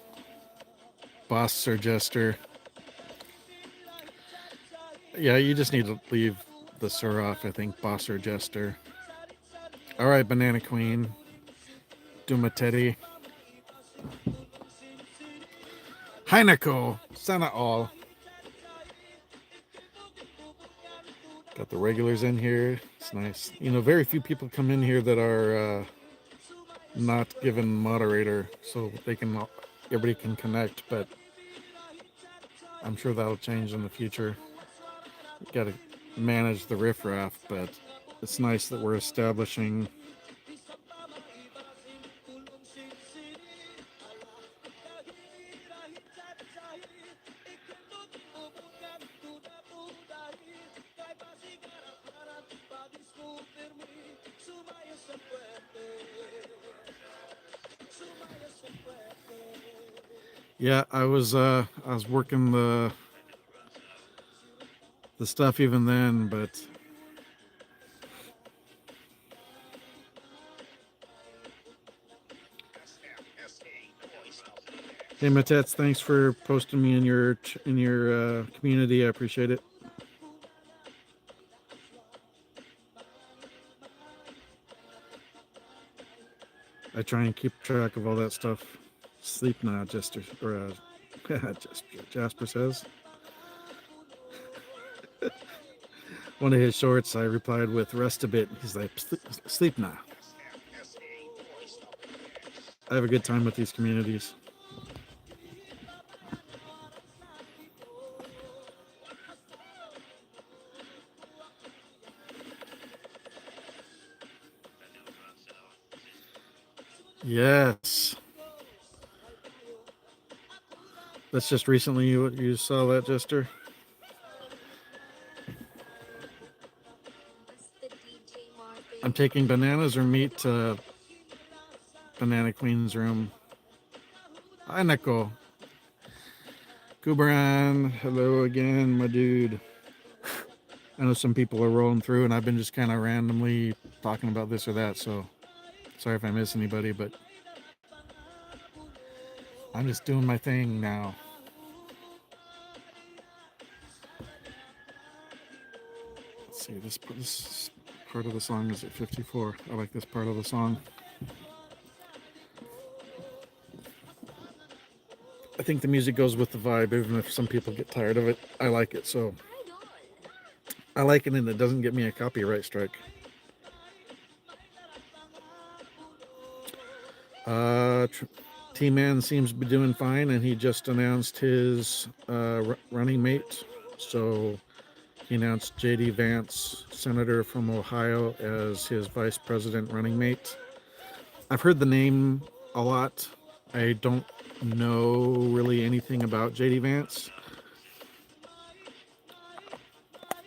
Boss Sir Jester. Yeah, you just need to leave the Sir off, I think. Boss or Jester. Alright, Banana Queen. Duma Teddy. Heineko. Sana all. Got the regulars in here. It's nice. You know, very few people come in here that are not given moderator, so everybody can connect, but I'm sure that'll change in the future. Got to manage the riffraff, but it's nice that we're establishing Yeah, I was working the the stuff even then, but hey Matets, thanks for posting me in your community. I appreciate it. I try and keep track of all that stuff. Sleep now, Jester, or Jasper says. One of his shorts, I replied with rest a bit. He's like, sleep now. I have a good time with these communities. Yes. That's just recently you saw that, Jester? I'm taking bananas or meat to Banana Queen's room. Hi, Neko. Kubaran, hello again, my dude. I know some people are rolling through, and I've been just kind of randomly talking about this or that, so sorry if I miss anybody, but I'm just doing my thing now. Let's see, this part of the song is at 54. I like this part of the song. I think the music goes with the vibe, even if some people get tired of it. I like it, so I like it, and it doesn't get me a copyright strike. T-Man seems to be doing fine, and he just announced his running mate. So he announced J.D. Vance, senator from Ohio, as his vice president running mate. I've heard the name a lot. I don't know really anything about J.D. Vance.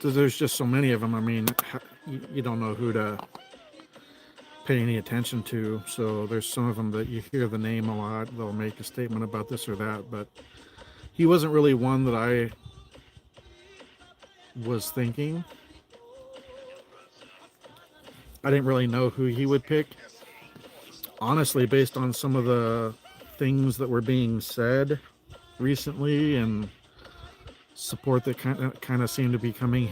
There's just so many of them. I mean, you don't know who to pay any attention to. So there's some of them that you hear the name a lot. They'll make a statement about this or that, but he wasn't really one that I was thinking. I didn't really know who he would pick. Honestly, based on some of the things that were being said recently and support that kind of seemed to be coming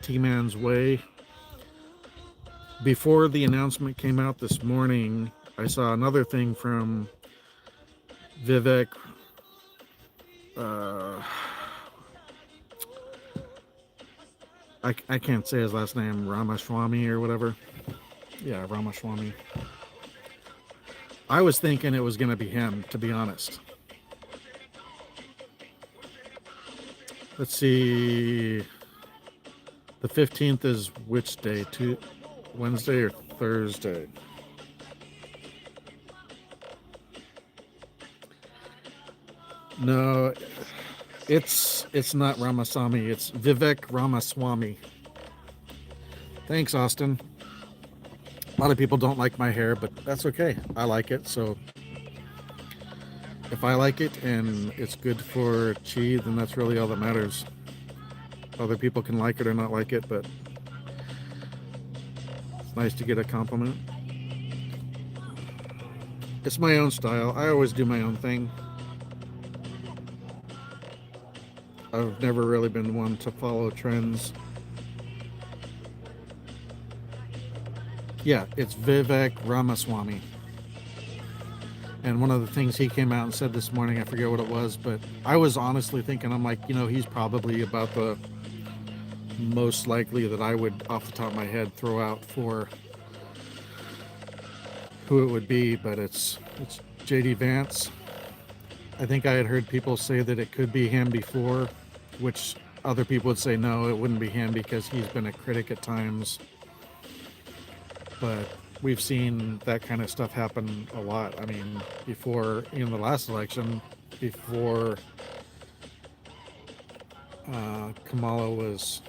T-Man's way. Before the announcement came out this morning, I saw another thing from Vivek. I can't say his last name, Ramaswamy or whatever. Yeah, Ramaswamy. I was thinking it was going to be him, to be honest. Let's see. The 15th is which day? Wednesday or Thursday? No, it's not Ramaswamy. It's Vivek Ramaswamy. Thanks, Austin. A lot of people don't like my hair, but that's okay. I like it, so if I like it and it's good for Chi, then that's really all that matters. Other people can like it or not like it, but it's nice to get a compliment. It's my own style. I always do my own thing. I've never really been one to follow trends. Yeah, it's Vivek Ramaswamy. And one of the things he came out and said this morning, I forget what it was, but I was honestly thinking, I'm like, he's probably about the most likely that I would, off the top of my head, throw out for who it would be, but it's J.D. Vance. I think I had heard people say that it could be him before, which other people would say no, it wouldn't be him because he's been a critic at times. But we've seen that kind of stuff happen a lot. I mean, before, in the last election, before Kamala was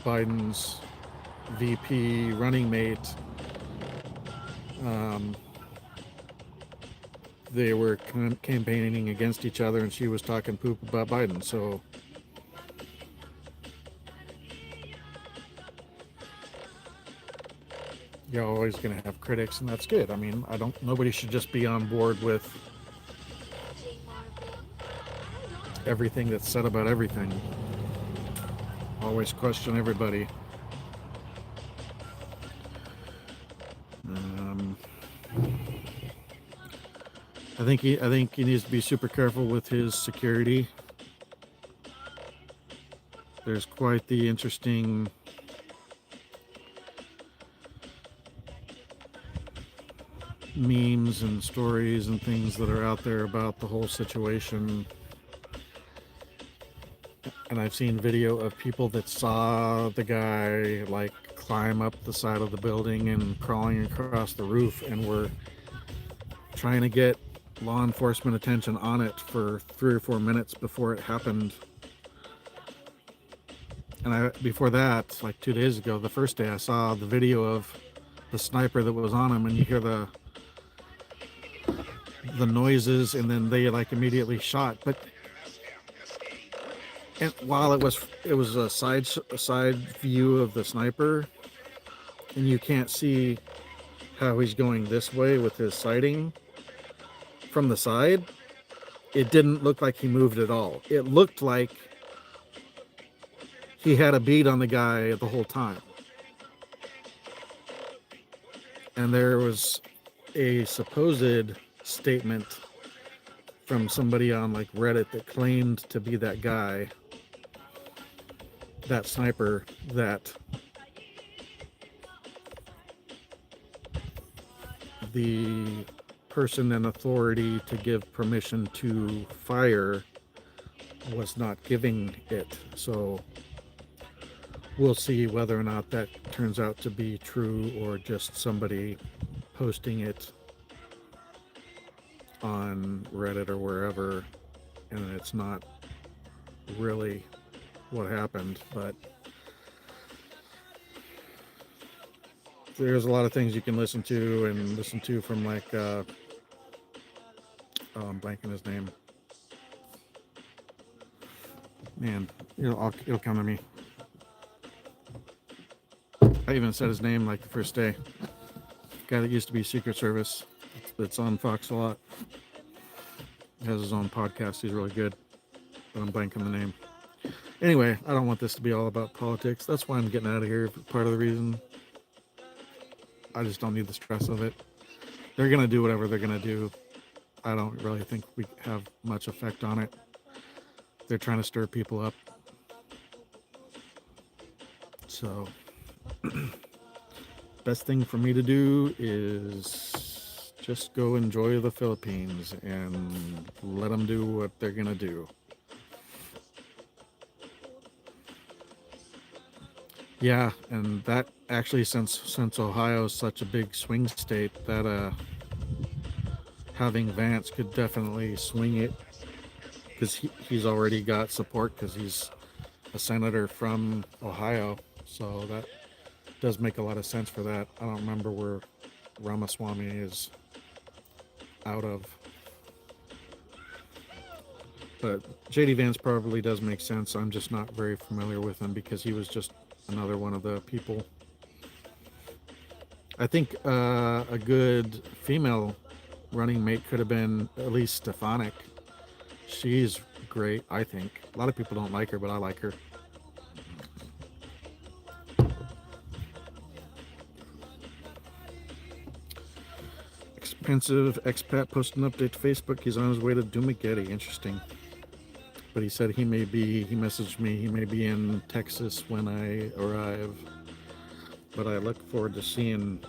Biden's VP running mate, they were campaigning against each other, and she was talking poop about Biden. So you're always going to have critics, and that's good. I mean, nobody should just be on board with everything that's said about everything. Always question everybody. I think he needs to be super careful with his security. There's quite the interesting memes and stories and things that are out there about the whole situation. And I've seen video of people that saw the guy like climb up the side of the building and crawling across the roof, and were trying to get law enforcement attention on it for 3 or 4 minutes before it happened. And before that, like 2 days ago, the first day, I saw the video of the sniper that was on him, and you hear the noises, and then they like immediately shot. But and while it was a side view of the sniper, and you can't see how he's going this way with his sighting from the side, it didn't look like he moved at all. It looked like he had a bead on the guy the whole time. And there was a supposed statement from somebody on like Reddit that claimed to be that guy, that sniper, that the person in authority to give permission to fire was not giving it. So we'll see whether or not that turns out to be true, or just somebody posting it on Reddit or wherever, and it's not really what happened. But there's a lot of things you can listen to from like I'm blanking his name. Man, it'll come to me. I even said his name like the first day. Guy that used to be Secret Service. That's on Fox a lot. Has his own podcast. He's really good. But I'm blanking the name. Anyway, I don't want this to be all about politics. That's why I'm getting out of here. Part of the reason. I just don't need the stress of it. They're going to do whatever they're going to do. I don't really think we have much effect on it. They're trying to stir people up. So, best thing for me to do is just go enjoy the Philippines and let them do what they're going to do. Yeah, and that actually, since Ohio is such a big swing state, that having Vance could definitely swing it, because he's already got support because he's a senator from Ohio. So that does make a lot of sense for that. I don't remember where Ramaswamy is out of, but JD Vance probably does make sense. I'm just not very familiar with him because he was just another one of the people. I think a good female running mate could have been Elise Stefanik. She's great, I think. A lot of people don't like her, but I like her. Expensive expat posted an update to Facebook. He's on his way to Dumaguete. Interesting. But he said he messaged me, he may be in Texas when I arrive. But I look forward to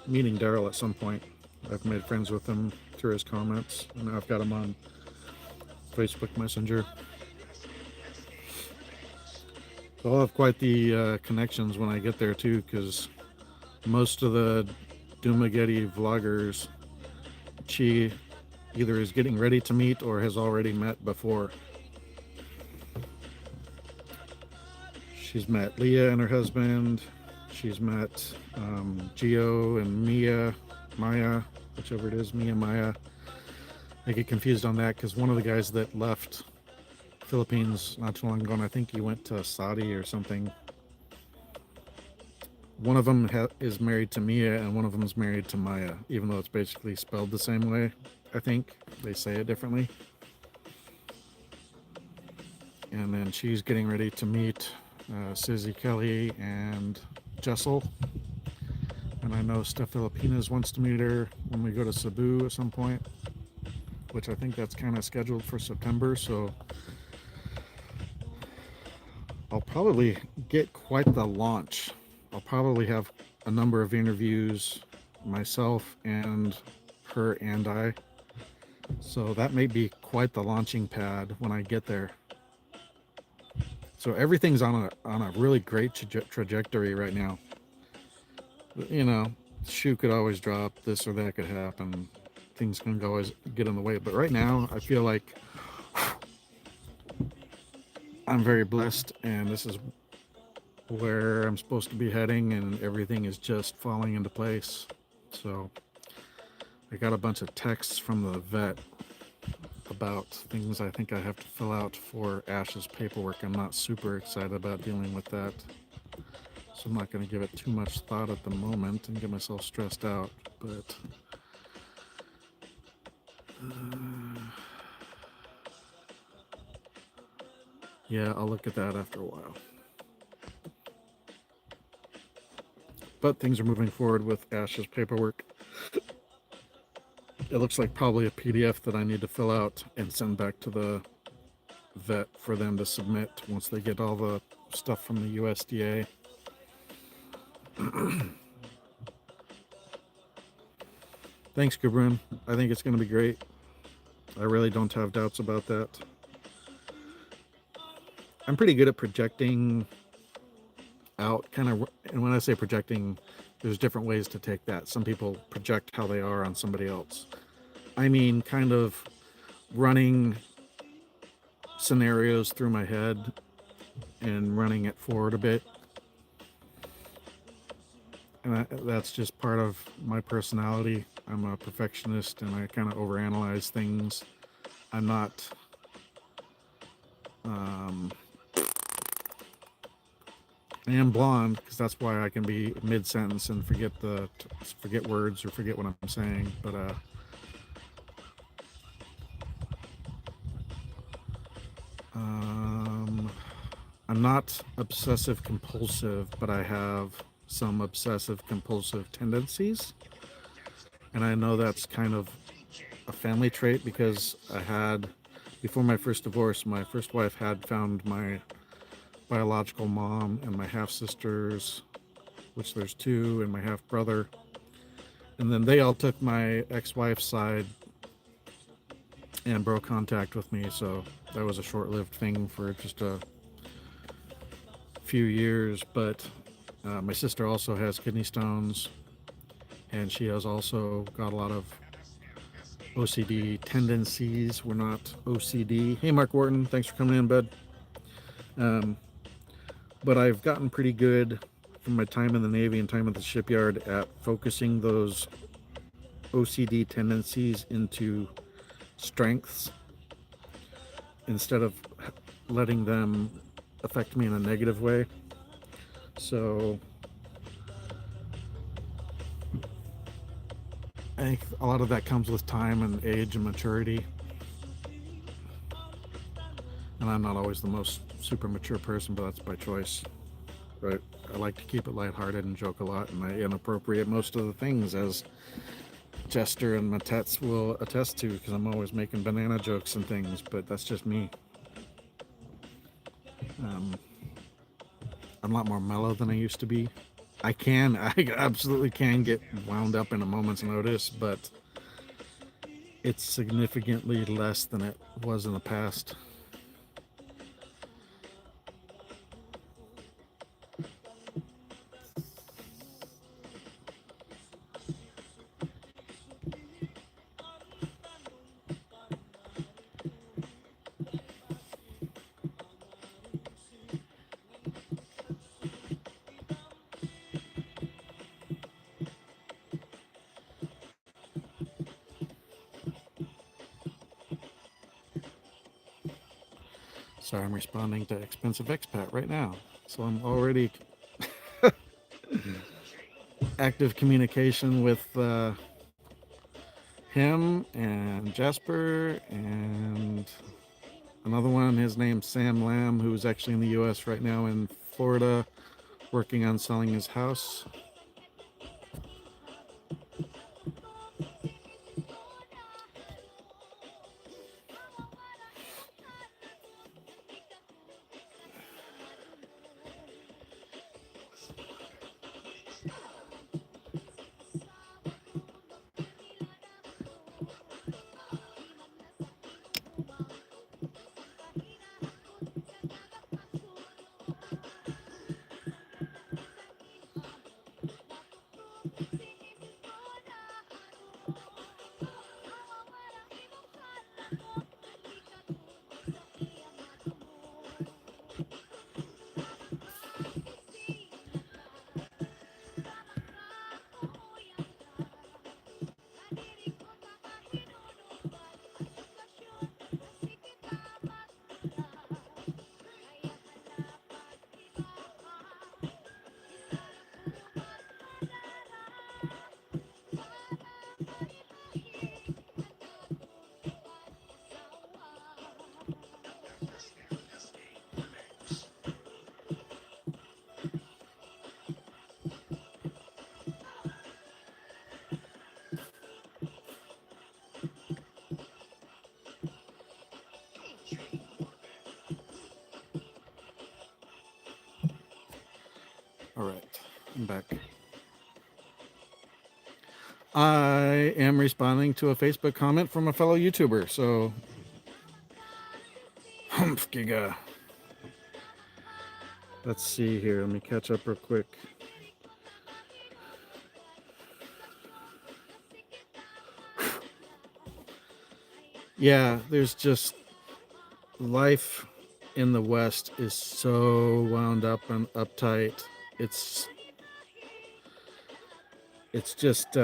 meeting Daryl at some point. I've made friends with him through his comments, and now I've got him on Facebook Messenger. So I'll have quite the connections when I get there too, because most of the Dumaguete vloggers, she either is getting ready to meet or has already met before. She's met Leah and her husband. She's met Gio and Maya, whichever it is, Maya. I get confused on that because one of the guys that left Philippines not too long ago, and I think he went to Saudi or something. One of them is married to Mia, and one of them is married to Maya, even though it's basically spelled the same way. I think they say it differently. And then she's getting ready to meet Sizzy Kelly and Jessel. And I know Steph Filipinas wants to meet her when we go to Cebu at some point, which I think that's kind of scheduled for September. So I'll probably get quite the launch. I'll probably have a number of interviews, myself and her and I. So that may be quite the launching pad when I get there. So everything's on a really great trajectory right now. You know, shoe could always drop, this or that could happen, things can always get in the way, but right now I feel like I'm very blessed, and this is where I'm supposed to be heading, and everything is just falling into place. So I got a bunch of texts from the vet about things I think I have to fill out for Ash's paperwork. I'm not super excited about dealing with that, so I'm not going to give it too much thought at the moment and get myself stressed out. But yeah, I'll look at that after a while. But things are moving forward with Ash's paperwork. It looks like probably a PDF that I need to fill out and send back to the vet for them to submit once they get all the stuff from the USDA. Thanks, Gabrin. I think it's going to be great. I really don't have doubts about that. I'm pretty good at projecting out, kind of, and when I say projecting, there's different ways to take that. Some people project how they are on somebody else. I mean, kind of running scenarios through my head and running it forward a bit. And that's just part of my personality. I'm a perfectionist and I kind of overanalyze things. I'm not I am blonde because that's why I can be mid-sentence and forget words or forget what I'm saying. But I'm not obsessive compulsive, but I have some obsessive compulsive tendencies, and I know that's kind of a family trait because I had, before my first divorce, my first wife had found my biological mom and my half sisters, which there's two, and my half brother, and then they all took my ex-wife's side and broke contact with me. So that was a short-lived thing for just a few years. But my sister also has kidney stones, and she has also got a lot of OCD tendencies. We're not OCD. Hey, Mark Wharton, thanks for coming in, bud. But I've gotten pretty good from my time in the Navy and time at the shipyard at focusing those OCD tendencies into strengths instead of letting them affect me in a negative way. So I think a lot of that comes with time and age and maturity. And I'm not always the most super mature person, but that's by choice. But I like to keep it lighthearted and joke a lot, and I inappropriate most of the things, as Jester and Matets will attest to, because I'm always making banana jokes and things, but that's just me. I'm a lot more mellow than I used to be. I absolutely can get wound up in a moment's notice, but it's significantly less than it was in the past. Sorry, I'm responding to expensive expat right now. So I'm already active communication with him and Jasper and another one. His name's Sam Lamb, who's actually in the U.S. right now in Florida, working on selling his house. All right, I'm back. I am responding to a Facebook comment from a fellow YouTuber. So, humph giga. Let's see here. Let me catch up real quick. Yeah, there's just life in the West is so wound up and uptight. It's just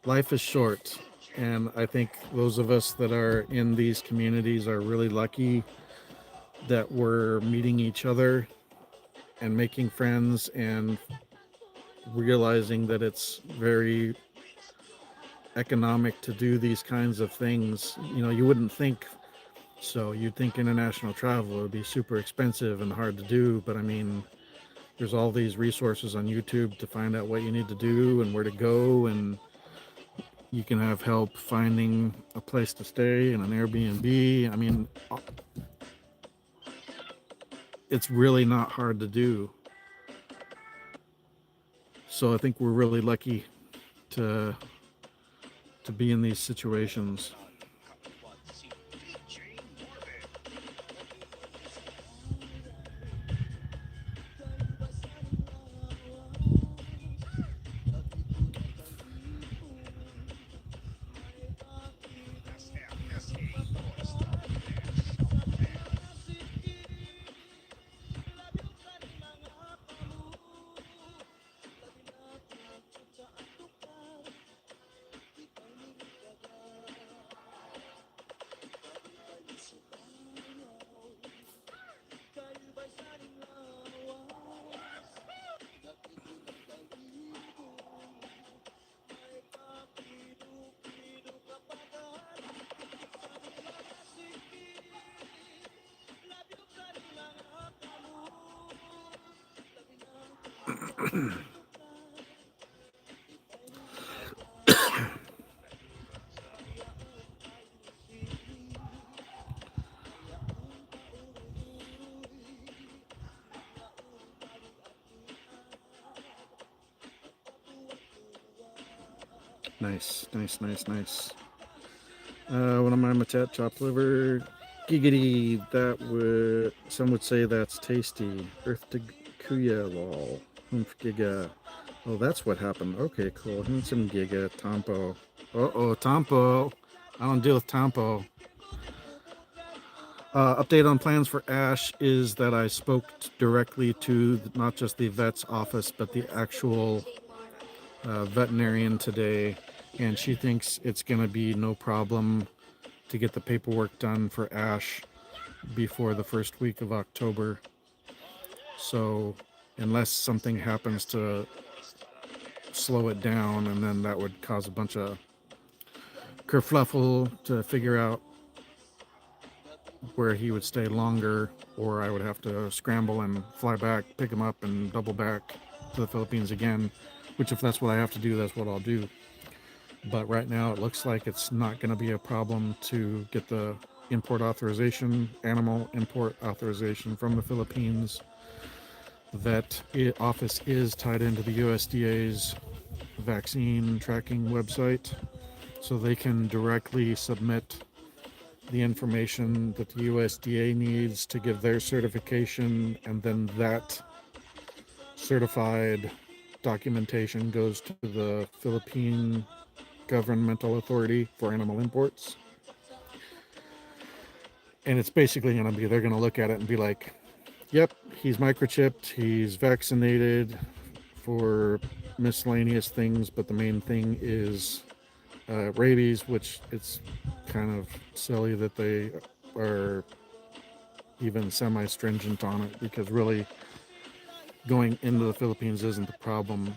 life is short, and I think those of us that are in these communities are really lucky that we're meeting each other and making friends and realizing that it's very economic to do these kinds of things. You know, you wouldn't think so. You'd think international travel would be super expensive and hard to do, but I mean, there's all these resources on YouTube to find out what you need to do and where to go, and you can have help finding a place to stay and an Airbnb. I mean, it's really not hard to do. So I think we're really lucky to be in these situations. Nice, nice, nice, nice. What am I, Matet? Chopped liver. Giggity. That would, some would say that's tasty. Earth to Kuya lol. Humph giga. Oh, that's what happened. Okay, cool. Handsome giga. Tompo. Uh-oh, Tompo. I don't deal with Tompo. Update on plans for Ash is that I spoke directly to not just the vet's office, but the actual veterinarian today, and she thinks it's going to be no problem to get the paperwork done for Ash before the first week of October. So unless something happens to slow it down, and then that would cause a bunch of kerfluffle to figure out where he would stay longer, or I would have to scramble and fly back, pick him up, and double back to the Philippines again, which if that's what I have to do, that's what I'll do. But right now it looks like it's not going to be a problem to get the import authorization, animal import authorization from the Philippines. Vet office is tied into the USDA's vaccine tracking website, so they can directly submit the information that the USDA needs to give their certification, and then that certified documentation goes to the Philippine Governmental Authority for Animal Imports. And it's basically going to be, they're going to look at it and be like, yep, he's microchipped, he's vaccinated for miscellaneous things, but the main thing is rabies, which it's kind of silly that they are even semi-stringent on it, because really going into the Philippines isn't the problem.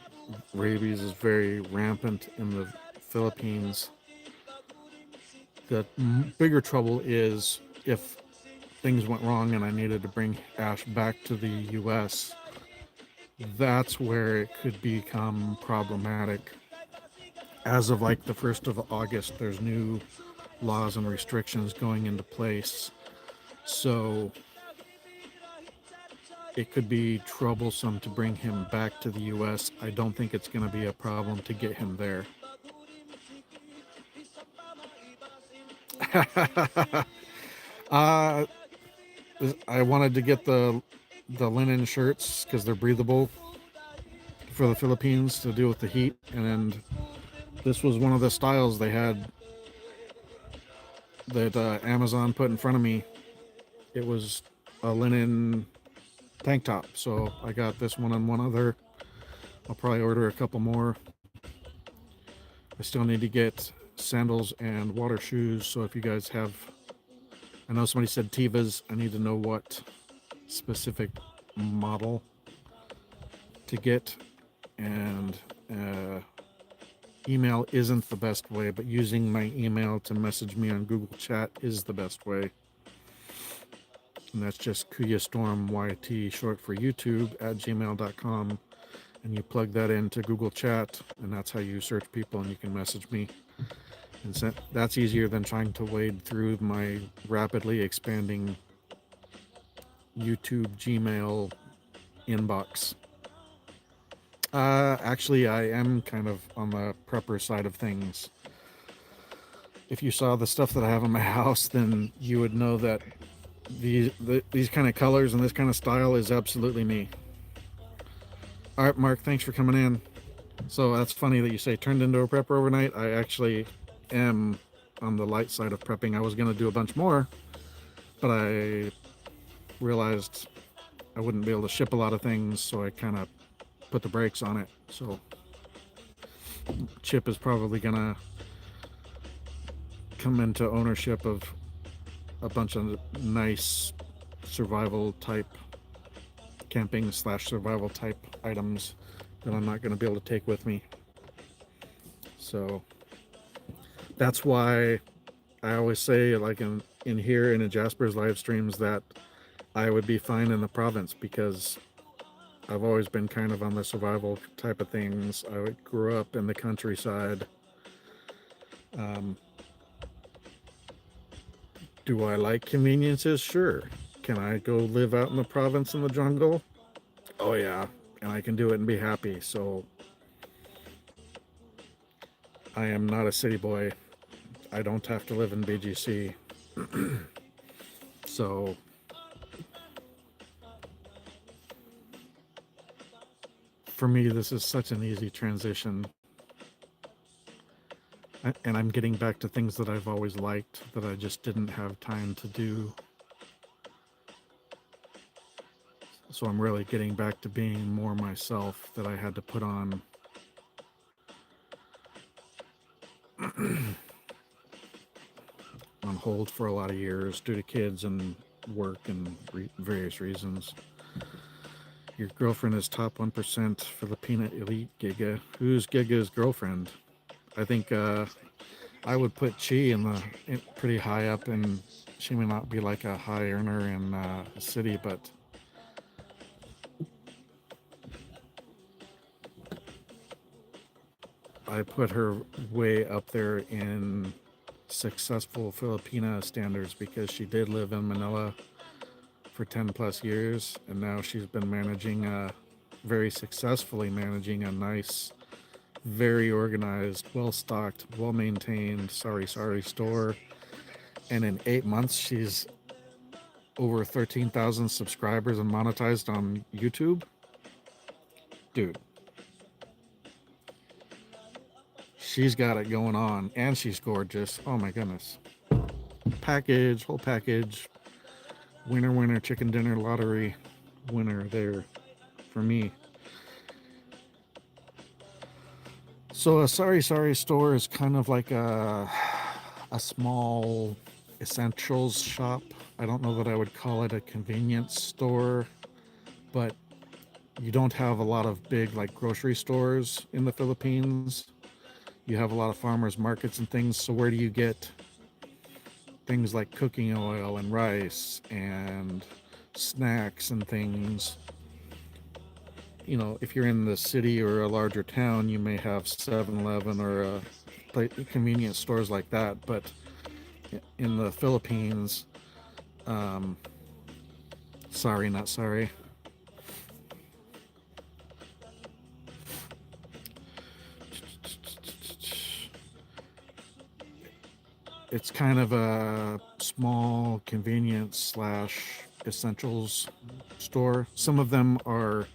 Rabies is very rampant in the Philippines. The bigger trouble is if things went wrong and I needed to bring Ash back to the US, that's where it could become problematic. As of like the 1st of August, there's new laws and restrictions going into place. So it could be troublesome to bring him back to the US. I don't think it's going to be a problem to get him there. I wanted to get the linen shirts because they're breathable for the Philippines to deal with the heat, and this was one of the styles they had that Amazon put in front of me. It was a linen tank top, so I got this one and one other. I'll probably order a couple more. I still need to get sandals and water shoes, so if you guys have, I know somebody said Tevas, I need to know what specific model to get. And email isn't the best way, but using my email to message me on Google Chat is the best way. And that's just KuyaStorm YT, short for YouTube, at gmail.com. And you plug that into Google Chat, and that's how you search people and you can message me. And that's easier than trying to wade through my rapidly expanding YouTube Gmail inbox. Actually, I am kind of on the prepper side of things. If you saw the stuff that I have in my house, then you would know that these kind of colors and this kind of style is absolutely me. All right, Mark, thanks for coming in. So that's funny that you say turned into a prepper overnight. I actually am on the light side of prepping. I was going to do a bunch more, but I realized I wouldn't be able to ship a lot of things, so I kind of put the brakes on it. So Chip is probably going to come into ownership of a bunch of nice survival type camping / survival type items that I'm not going to be able to take with me. So that's why I always say, like in here in Jasper's live streams, that I would be fine in the province, because I've always been kind of on the survival type of things. I grew up in the countryside. Do I like conveniences? Sure. Can I go live out in the province in the jungle? Oh yeah, and I can do it and be happy. So I am not a city boy. I don't have to live in BGC. So for me, this is such an easy transition. And I'm getting back to things that I've always liked that I just didn't have time to do. So I'm really getting back to being more myself that I had to put on. on hold for a lot of years due to kids and work and various reasons. Your girlfriend is top 1% Filipina elite Giga. Who's Giga's girlfriend? I think I would put Chi pretty high up, and she may not be like a high earner in a city, but I put her way up there in successful Filipina standards because she did live in Manila for 10 plus years, and now she's been very successfully managing a nice, very organized, well stocked, well maintained Sari store. And in 8 months, she's over 13,000 subscribers and monetized on YouTube. Dude, she's got it going on, and she's gorgeous. Oh my goodness. Whole package. Winner, chicken dinner lottery winner there for me. So a Sari store is kind of like a small essentials shop. I don't know that I would call it a convenience store, but you don't have a lot of big like grocery stores in the Philippines. You have a lot of farmers markets and things. So where do you get things like cooking oil and rice and snacks and things? You know, if you're in the city or a larger town, you may have 7-Eleven or convenience stores like that. But in the Philippines, sorry, not sorry. It's kind of a small convenience slash essentials store. Some of them are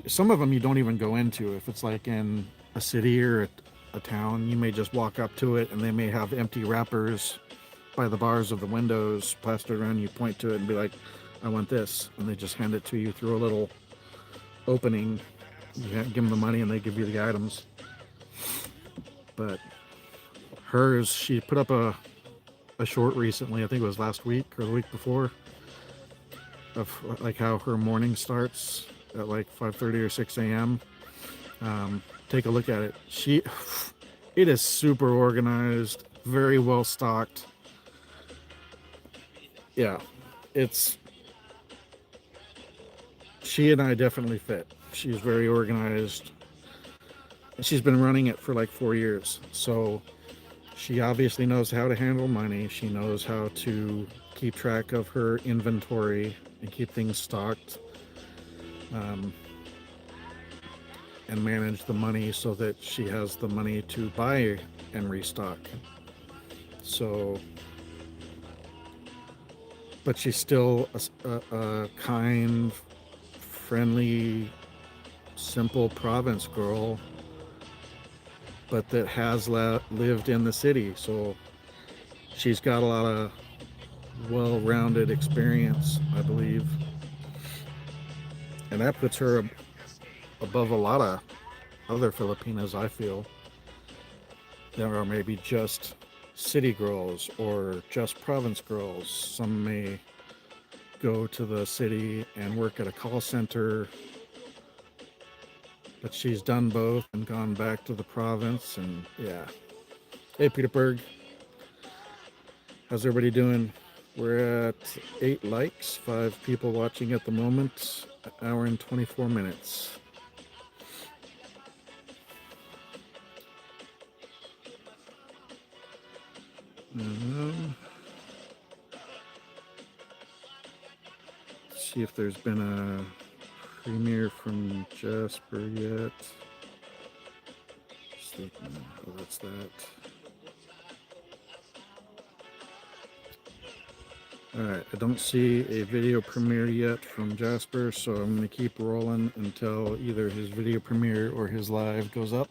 some of them you don't even go into. If it's like in a city or a town, you may just walk up to it and they may have empty wrappers by the bars of the windows plastered around. You point to it and be like, I want this, and they just hand it to you through a little opening. You give them the money and they give you the items. But hers, she put up a short recently, I think it was last week or the week before, of like how her morning starts at like 5:30 or 6 a.m. Take a look at it. It is super organized, very well stocked. Yeah, she and I definitely fit. She's very organized. She's been running it for like 4 years, so she obviously knows how to handle money. She knows how to keep track of her inventory and keep things stocked, and manage the money so that she has the money to buy and restock. So, but she's still a kind, friendly, simple province girl, but that has lived in the city. So she's got a lot of well-rounded experience, I believe. And that puts her above a lot of other Filipinas, I feel. There are maybe just city girls or just province girls. Some may go to the city and work at a call center, but she's done both and gone back to the province. And yeah. Hey, Peterburg. How's everybody doing? We're at 8 likes, 5 people watching at the moment, an hour and 24 minutes. See if there's been a premiere from Jasper yet. Oh, that's that. Alright, I don't see a video premiere yet from Jasper, so I'm going to keep rolling until either his video premiere or his live goes up.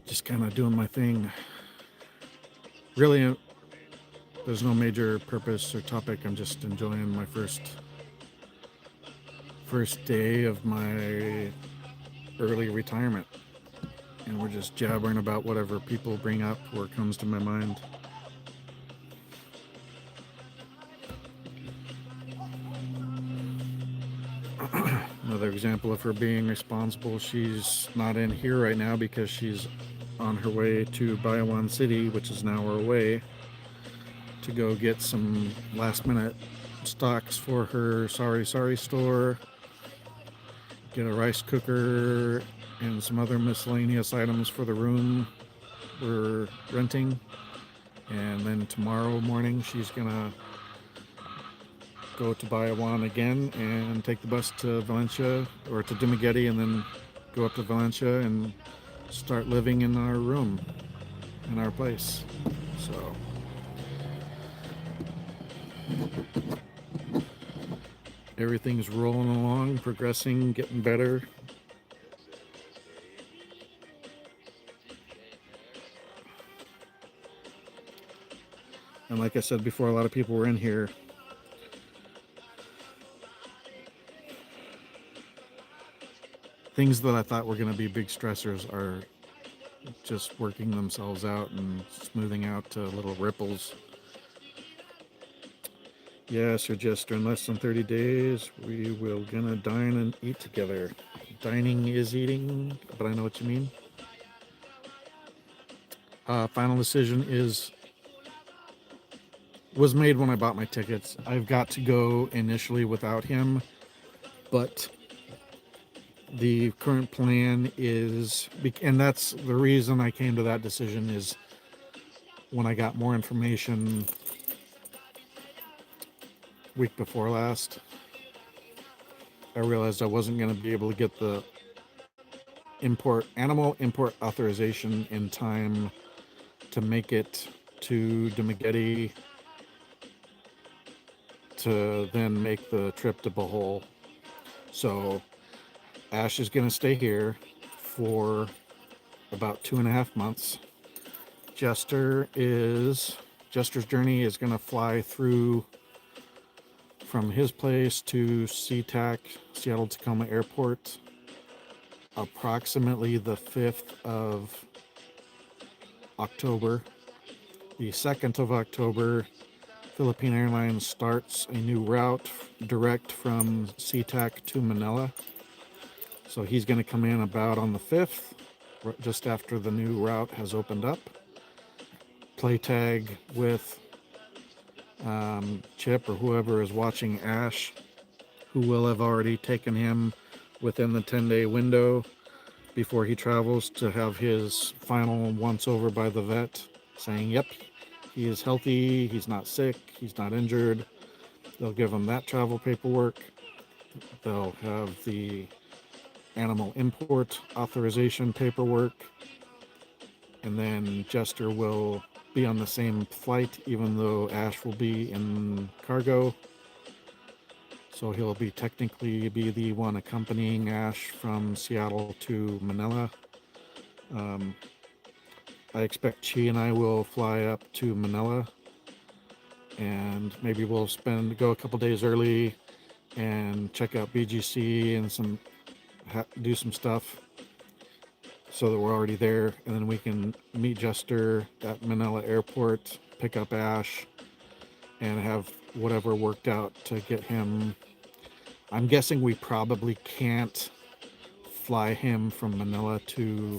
Just kind of doing my thing. Really, there's no major purpose or topic. I'm just enjoying my first day of my early retirement. and we're just jabbering about whatever people bring up or comes to my mind. Another example of her being responsible, she's not in here right now because she's on her way to Baiwan City, which is an hour away, to go get some last minute stocks for her Sorry store, get a rice cooker and some other miscellaneous items for the room we're renting. And then tomorrow morning she's gonna go to Baiwan again and take the bus to Valencia or to Dumaguete, and then go up to Valencia and start living in our room, in our place. So everything's rolling along, progressing, getting better. And like I said before, a lot of people were in here. Things that I thought were going to be big stressors are just working themselves out and smoothing out to little ripples. Yes, or just in less than 30 days, we will gonna dine and eat together. Dining is eating, but I know what you mean. Final decision was made when I bought my tickets. I've got to go initially without him, but the current plan is, and that's the reason I came to that decision, is when I got more information week before last, I realized I wasn't going to be able to get the animal import authorization in time to make it to Dumaguete to then make the trip to Bohol. So Ash is going to stay here for about 2.5 months. Jester's journey is going to fly through from his place to SeaTac, Seattle Tacoma Airport, approximately the 5th of October. The 2nd of October, Philippine Airlines starts a new route direct from SeaTac to Manila. So he's going to come in about on the 5th, just after the new route has opened up. Play tag with Chip or whoever is watching Ash, who will have already taken him within the 10-day window before he travels, to have his final once over by the vet saying, yep, he is healthy, he's not sick, he's not injured. They'll give him that travel paperwork. They'll have the animal import authorization paperwork. And then Jester will be on the same flight, even though Ash will be in cargo. So he'll be technically be the one accompanying Ash from Seattle to Manila. I expect she and I will fly up to Manila, and maybe we'll go a couple days early and check out BGC and do some stuff so that we're already there, and then we can meet Jester at Manila Airport, pick up Ash, and have whatever worked out to get him. I'm guessing we probably can't fly him from Manila to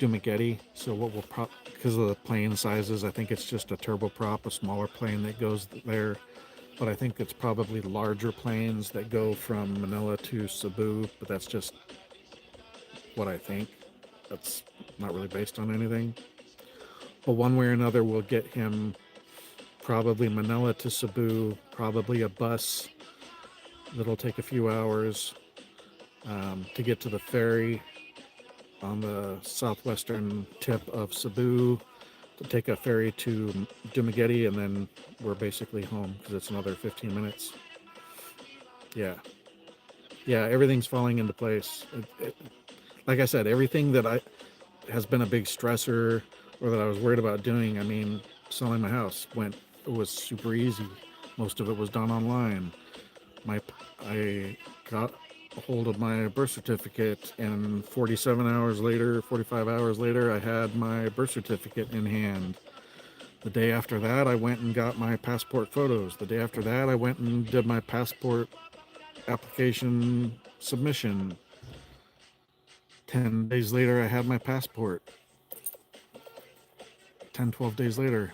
Dumaguete, so what we'll because of the plane sizes, I think it's just a turboprop, a smaller plane that goes there. But I think it's probably larger planes that go from Manila to Cebu, but that's just what I think. That's not really based on anything. But one way or another, we'll get him probably Manila to Cebu, probably a bus that'll take a few hours to get to the ferry on the southwestern tip of Cebu, to take a ferry to Dumaguete, and then we're basically home because it's another 15 minutes. Yeah, everything's falling into place. Like I said, everything that has been a big stressor or that I was worried about doing, I mean, selling my house was super easy. Most of it was done online. I got a hold of my birth certificate, and 47 hours later, 45 hours later, I had my birth certificate in hand. The day after that, I went and got my passport photos. The day after that, I went and did my passport application submission. 10 days later, I had my passport. 10, 12 days later.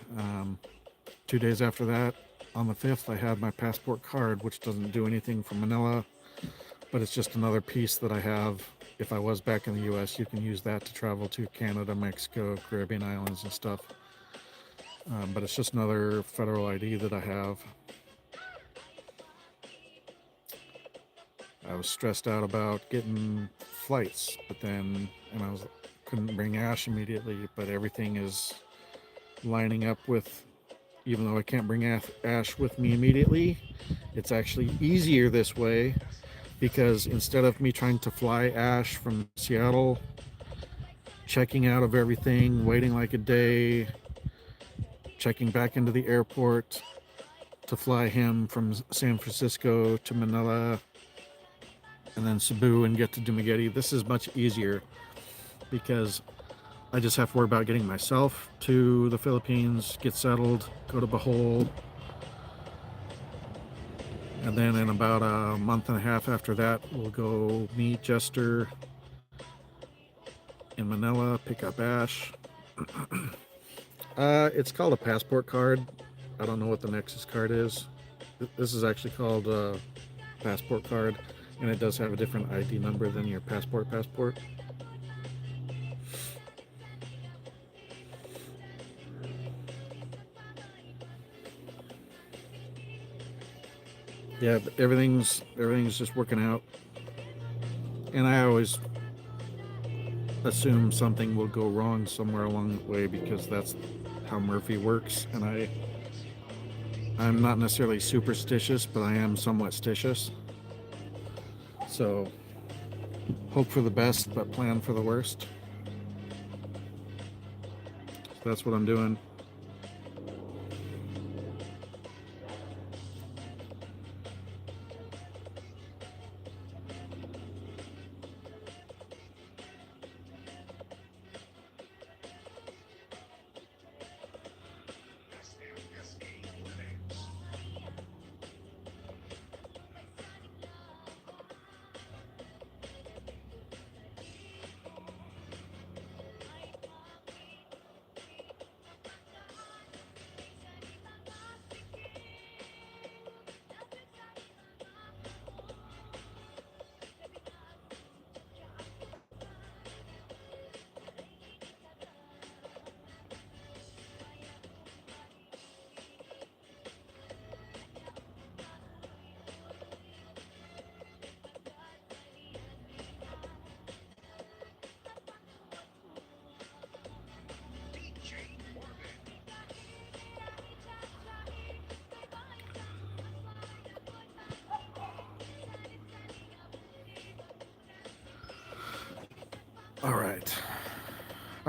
2 days after that, on the 5th, I had my passport card, which doesn't do anything for Manila, but it's just another piece that I have. If I was back in the US, you can use that to travel to Canada, Mexico, Caribbean islands and stuff. But it's just another federal ID that I have. I was stressed out about getting flights, but then, and couldn't bring Ash immediately, but everything is lining up with, even though I can't bring Ash with me immediately, it's actually easier this way, because instead of me trying to fly Ash from Seattle, checking out of everything, waiting like a day, checking back into the airport to fly him from San Francisco to Manila and then Cebu and get to Dumaguete, this is much easier because I just have to worry about getting myself to the Philippines, get settled, go to Bohol, and then in about a month and a half after that, we'll go meet Jester in Manila, pick up Ash. It's called a passport card. I don't know what the Nexus card is. This is actually called a passport card, and it does have a different ID number than your passport. Yeah, but everything's just working out, and I always assume something will go wrong somewhere along the way because that's how Murphy works, and I'm not necessarily superstitious, but I am somewhat stitious. So hope for the best, but plan for the worst. So that's what I'm doing.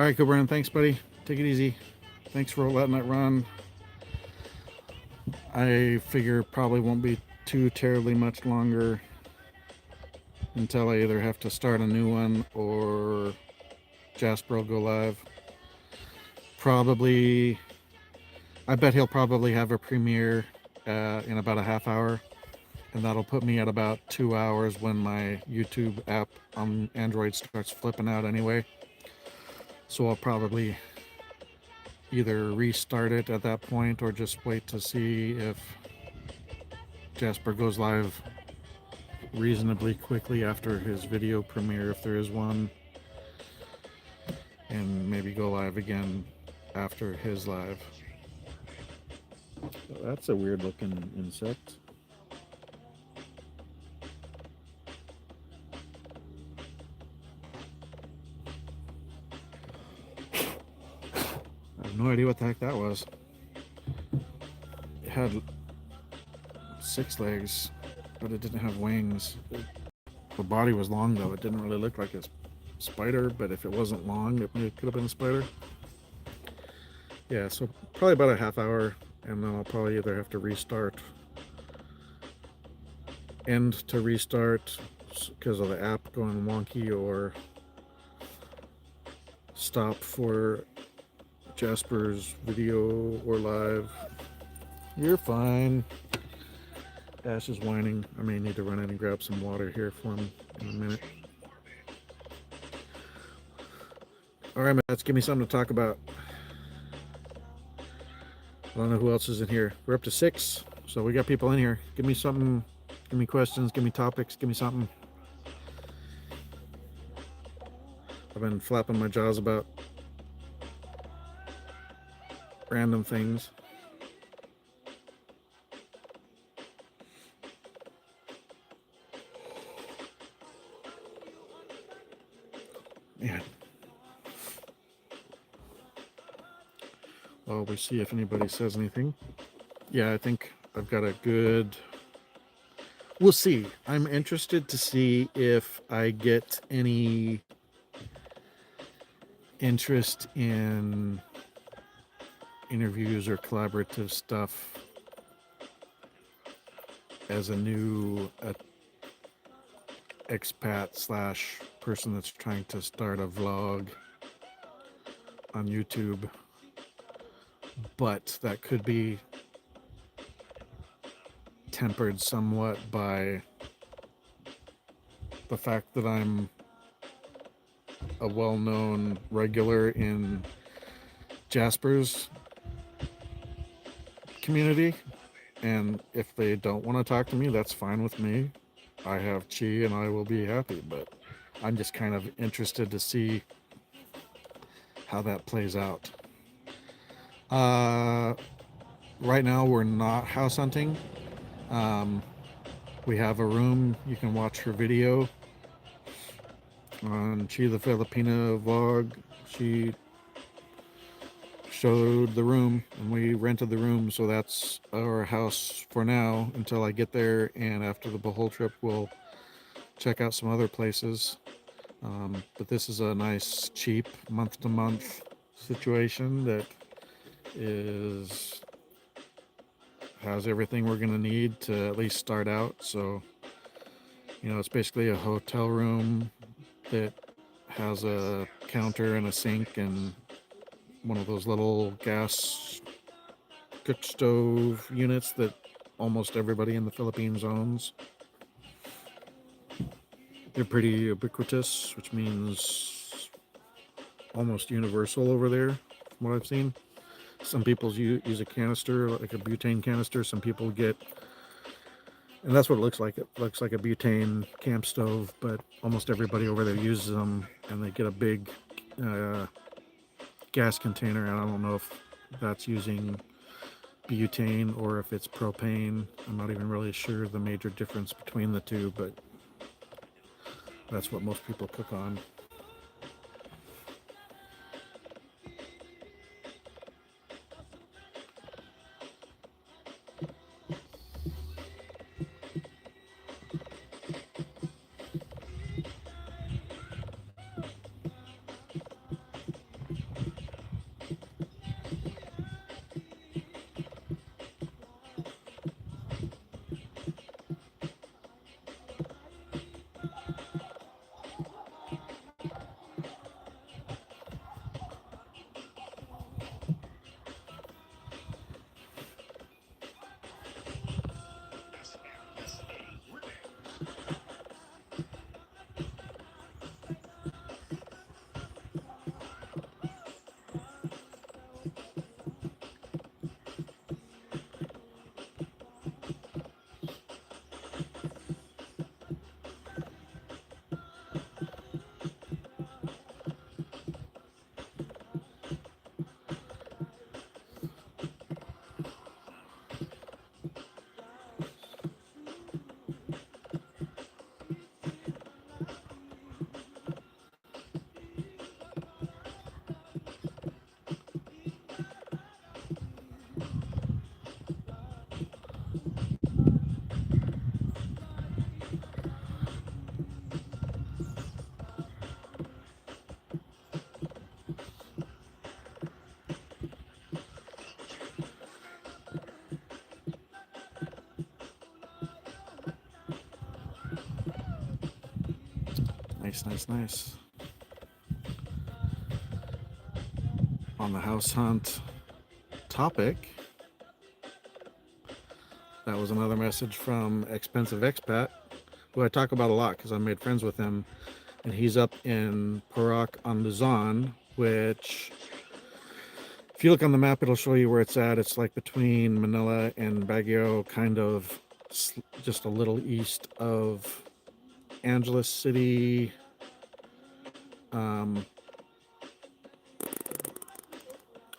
All right, Cobran, thanks, buddy. Take it easy. Thanks for letting it run. I figure probably won't be too terribly much longer until I either have to start a new one or Jasper will go live. Probably, I bet he'll probably have a premiere in about a half hour, and that'll put me at about 2 hours when my YouTube app on Android starts flipping out anyway. So I'll probably either restart it at that point or just wait to see if Jasper goes live reasonably quickly after his video premiere, if there is one, and maybe go live again after his live. That's a weird looking insect. I have no idea what the heck that was. It had 6 legs, but it didn't have wings. The body was long though. It didn't really look like a spider, but if it wasn't long, it could have been a spider. Yeah, so probably about a half hour, and then I'll probably either have to restart, end to restart, because of the app going wonky or stop for Jasper's video or live. You're fine. Ash is whining. I may need to run in and grab some water here for him in a minute. All right, Matt, give me something to talk about. I don't know who else is in here. We're up to 6, so we got people in here. Give me something. Give me questions. Give me topics. Give me something. I've been flapping my jaws about random things. Man. Well, we see if anybody says anything. Yeah, I think I've got a good... We'll see. I'm interested to see if I get any interest in interviews or collaborative stuff as a new expat slash person that's trying to start a vlog on YouTube. But that could be tempered somewhat by the fact that I'm a well-known regular in Jasper's community, and if they don't want to talk to me, that's fine with me. I have chi and I will be happy, but I'm just kind of interested to see how that plays out. Right now we're not house hunting. We have a room. You can watch her video on Chi the Filipina vlog. She showed the room and we rented the room, so that's our house for now until I get there, and after the Bohol trip we'll check out some other places. But this is a nice cheap month-to-month situation that has everything we're gonna need to at least start out. So, you know, it's basically a hotel room that has a counter and a sink and one of those little gas cook stove units that almost everybody in the Philippines owns. They're pretty ubiquitous, which means almost universal over there, from what I've seen. Some people use a canister, like a butane canister. Some people get, and that's what it looks like. It looks like a butane camp stove, but almost everybody over there uses them, and they get a big gas container. And I don't know if that's using butane or if it's propane. I'm not even really sure the major difference between the two, but that's what most people cook on. Nice, nice, nice. On the house hunt topic, that was another message from Expensive Expat, who I talk about a lot because I made friends with him. And he's up in Perak on Luzon, which, if you look on the map, it'll show you where it's at. It's like between Manila and Baguio, kind of just a little east of Angeles City.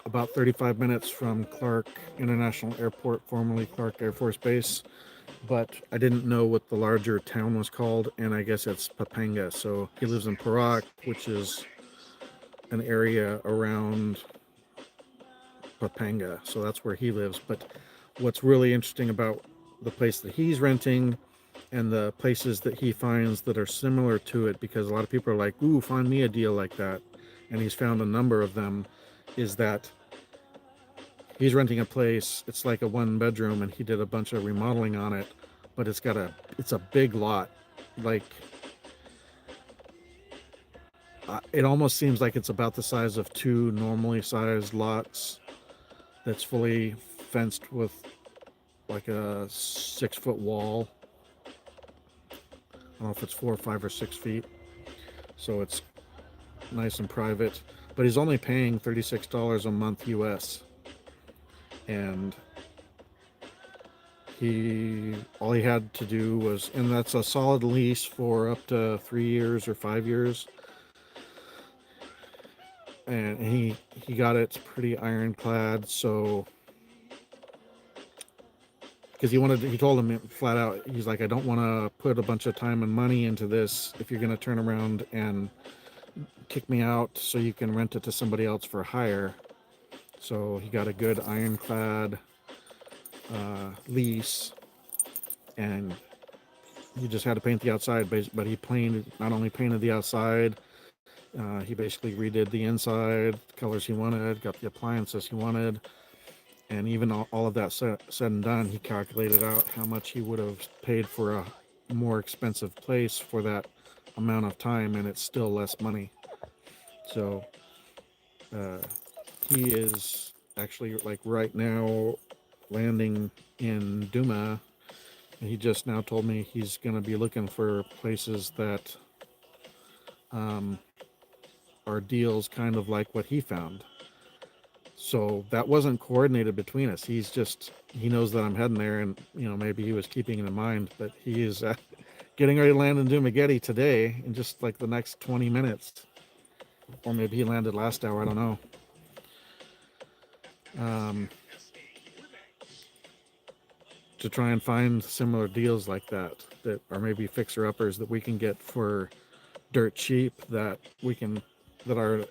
About 35 minutes from Clark International Airport, formerly Clark Air Force Base. But I didn't know what the larger town was called, and I guess it's Pampanga. So he lives in Perak, which is an area around Pampanga. So that's where he lives. But what's really interesting about the place that he's renting and the places that he finds that are similar to it, because a lot of people are like, ooh, find me a deal like that, and he's found a number of them, is that he's renting a place. It's like a 1 bedroom, and he did a bunch of remodeling on it, but it's a big lot. Like, it almost seems like it's about the size of 2 normally sized lots that's fully fenced with like a 6-foot wall. I don't know if it's 4 or 5 or 6 feet. So it's nice and private. But he's only paying $36 a month US. And all he had to do was, and that's a solid lease for up to 3 years or 5 years. And he got it pretty ironclad. So, because he told him flat out, he's like, I don't want to put a bunch of time and money into this if you're going to turn around and kick me out so you can rent it to somebody else for hire. So he got a good ironclad lease, and he just had to paint the outside, but he not only painted the outside, he basically redid the inside, colors he wanted, got the appliances he wanted. And even all of that said and done, he calculated out how much he would have paid for a more expensive place for that amount of time, and it's still less money. So he is actually, like, right now landing in Duma, and he just now told me he's going to be looking for places that are deals kind of like what he found. So that wasn't coordinated between us. He knows that I'm heading there, and maybe he was keeping it in mind, but he is getting ready to land in Dumaguete today in just like the next 20 minutes. Or maybe he landed last hour, I don't know. To try and find similar deals like that are maybe fixer-uppers that we can get for dirt cheap, that are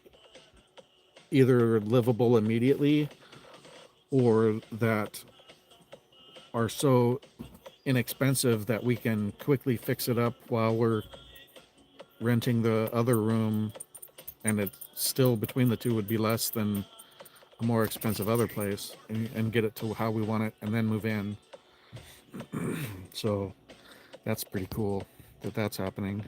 either livable immediately or that are so inexpensive that we can quickly fix it up while we're renting the other room, and it still, between the two, would be less than a more expensive other place, and get it to how we want it and then move in. So that's pretty cool that that's happening.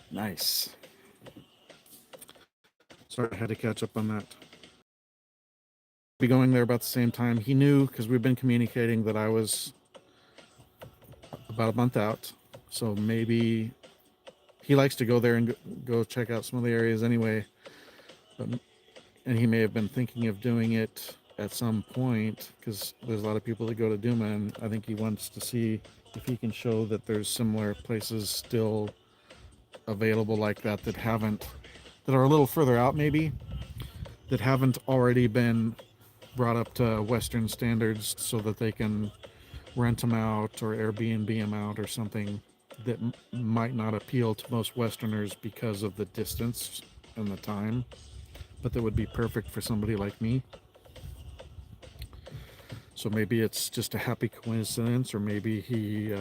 Nice. Sorry, I had to catch up on that. Be going there about the same time. He knew, because we've been communicating, that I was about a month out. So maybe he likes to go there and go check out some of the areas anyway. But, and he may have been thinking of doing it at some point because there's a lot of people that go to Duma, and I think he wants to see if he can show that there's similar places still available like that that are a little further out maybe, that haven't already been brought up to Western standards so that they can rent them out or Airbnb them out or something that might not appeal to most Westerners because of the distance and the time, but that would be perfect for somebody like me. So maybe it's just a happy coincidence, or maybe he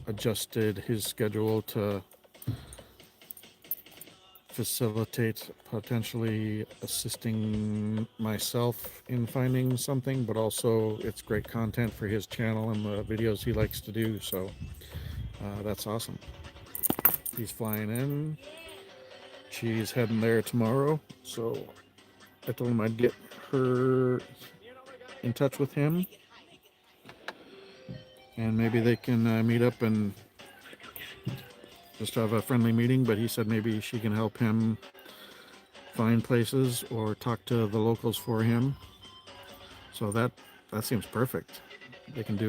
adjusted his schedule to facilitate potentially assisting myself in finding something, but also it's great content for his channel and the videos he likes to do. So that's awesome. He's flying in. She's heading there tomorrow. So I told him I'd get her in touch with him, and maybe they can meet up and just have a friendly meeting. But he said maybe she can help him find places or talk to the locals for him. So that seems perfect. They can do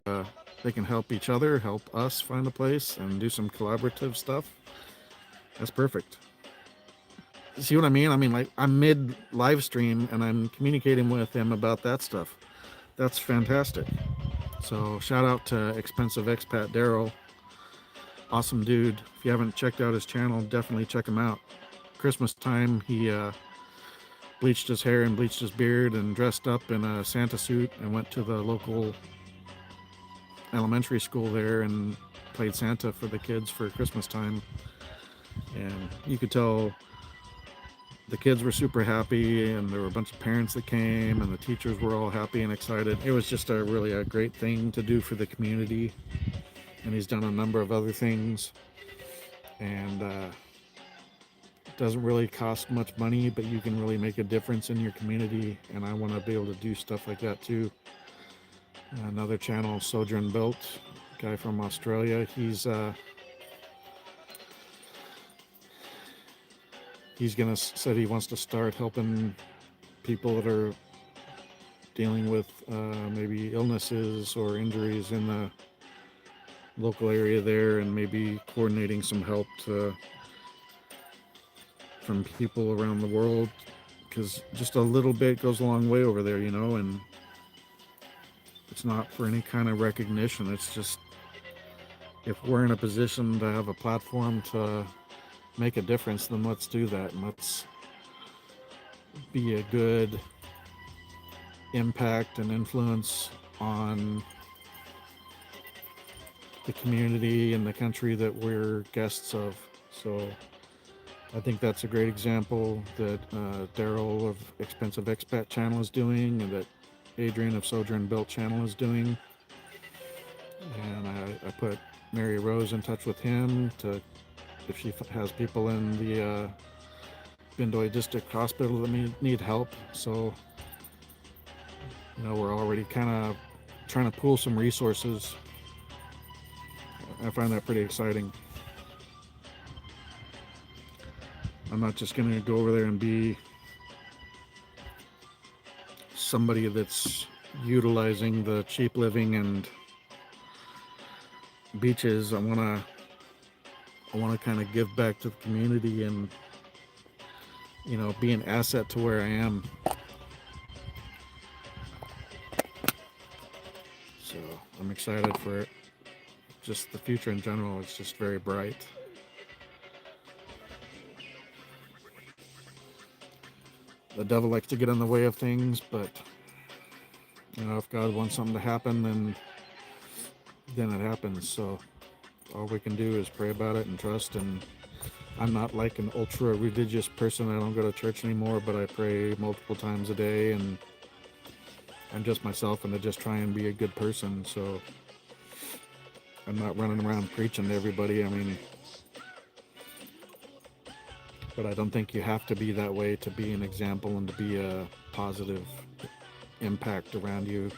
they can help each other, help us find a place, and do some collaborative stuff. That's perfect. See what I mean? I mean, like, I'm mid live stream and I'm communicating with him about that stuff. That's fantastic. So shout out to Expensive Expat Daryl. Awesome dude. If you haven't checked out his channel, definitely check him out. Christmas time, he bleached his hair and bleached his beard and dressed up in a Santa suit and went to the local elementary school there and played Santa for the kids for Christmas time. And you could tell the kids were super happy, and there were a bunch of parents that came, and the teachers were all happy and excited. It was just really a great thing to do for the community. And he's done a number of other things, and it doesn't really cost much money, but you can really make a difference in your community, and I want to be able to do stuff like that too. Another channel, Sojourn Built, guy from Australia. He's said he wants to start helping people that are dealing with maybe illnesses or injuries in the local area there, and maybe coordinating some help from people around the world, because just a little bit goes a long way over there, you know. And it's not for any kind of recognition. It's just, if we're in a position to have a platform to make a difference, then let's do that, and let's be a good impact and influence on the community and the country that we're guests of. So I think that's a great example that Daryl of Expensive Expat channel is doing, and that Adrian of Sojourn Built channel is doing. And I put Mary Rose in touch with him to, if she has people in the Bindoy District Hospital that need help. So, you know, we're already kind of trying to pool some resources. I find that pretty exciting. I'm not just going to go over there and be somebody that's utilizing the cheap living and beaches. I want to kind of give back to the community and, you know, be an asset to where I am. So I'm excited for it. Just the future in general, it's just very bright. The devil likes to get in the way of things, but, you know, if God wants something to happen, then it happens. So all we can do is pray about it and trust. And I'm not like an ultra religious person. I don't go to church anymore, but I pray multiple times a day, and I'm just myself, and I just try and be a good person. So I'm not running around preaching to everybody. I mean, but I don't think you have to be that way to be an example and to be a positive impact around you.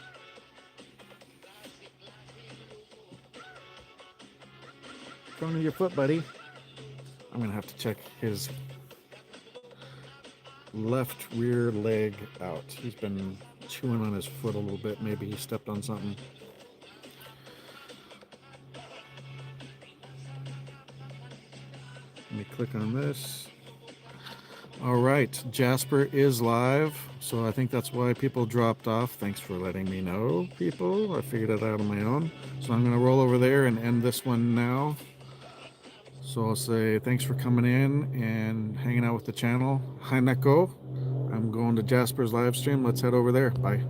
Front of your foot, buddy. I'm gonna have to check his left rear leg out. He's been chewing on his foot a little bit. Maybe he stepped on something. Let me click on this. All right, Jasper is live, so I think that's why people dropped off. Thanks for letting me know, people. I figured it out on my own. So I'm gonna roll over there and end this one now. So I'll say thanks for coming in and hanging out with the channel. Hi, Neko. I'm going to Jasper's live stream. Let's head over there. Bye.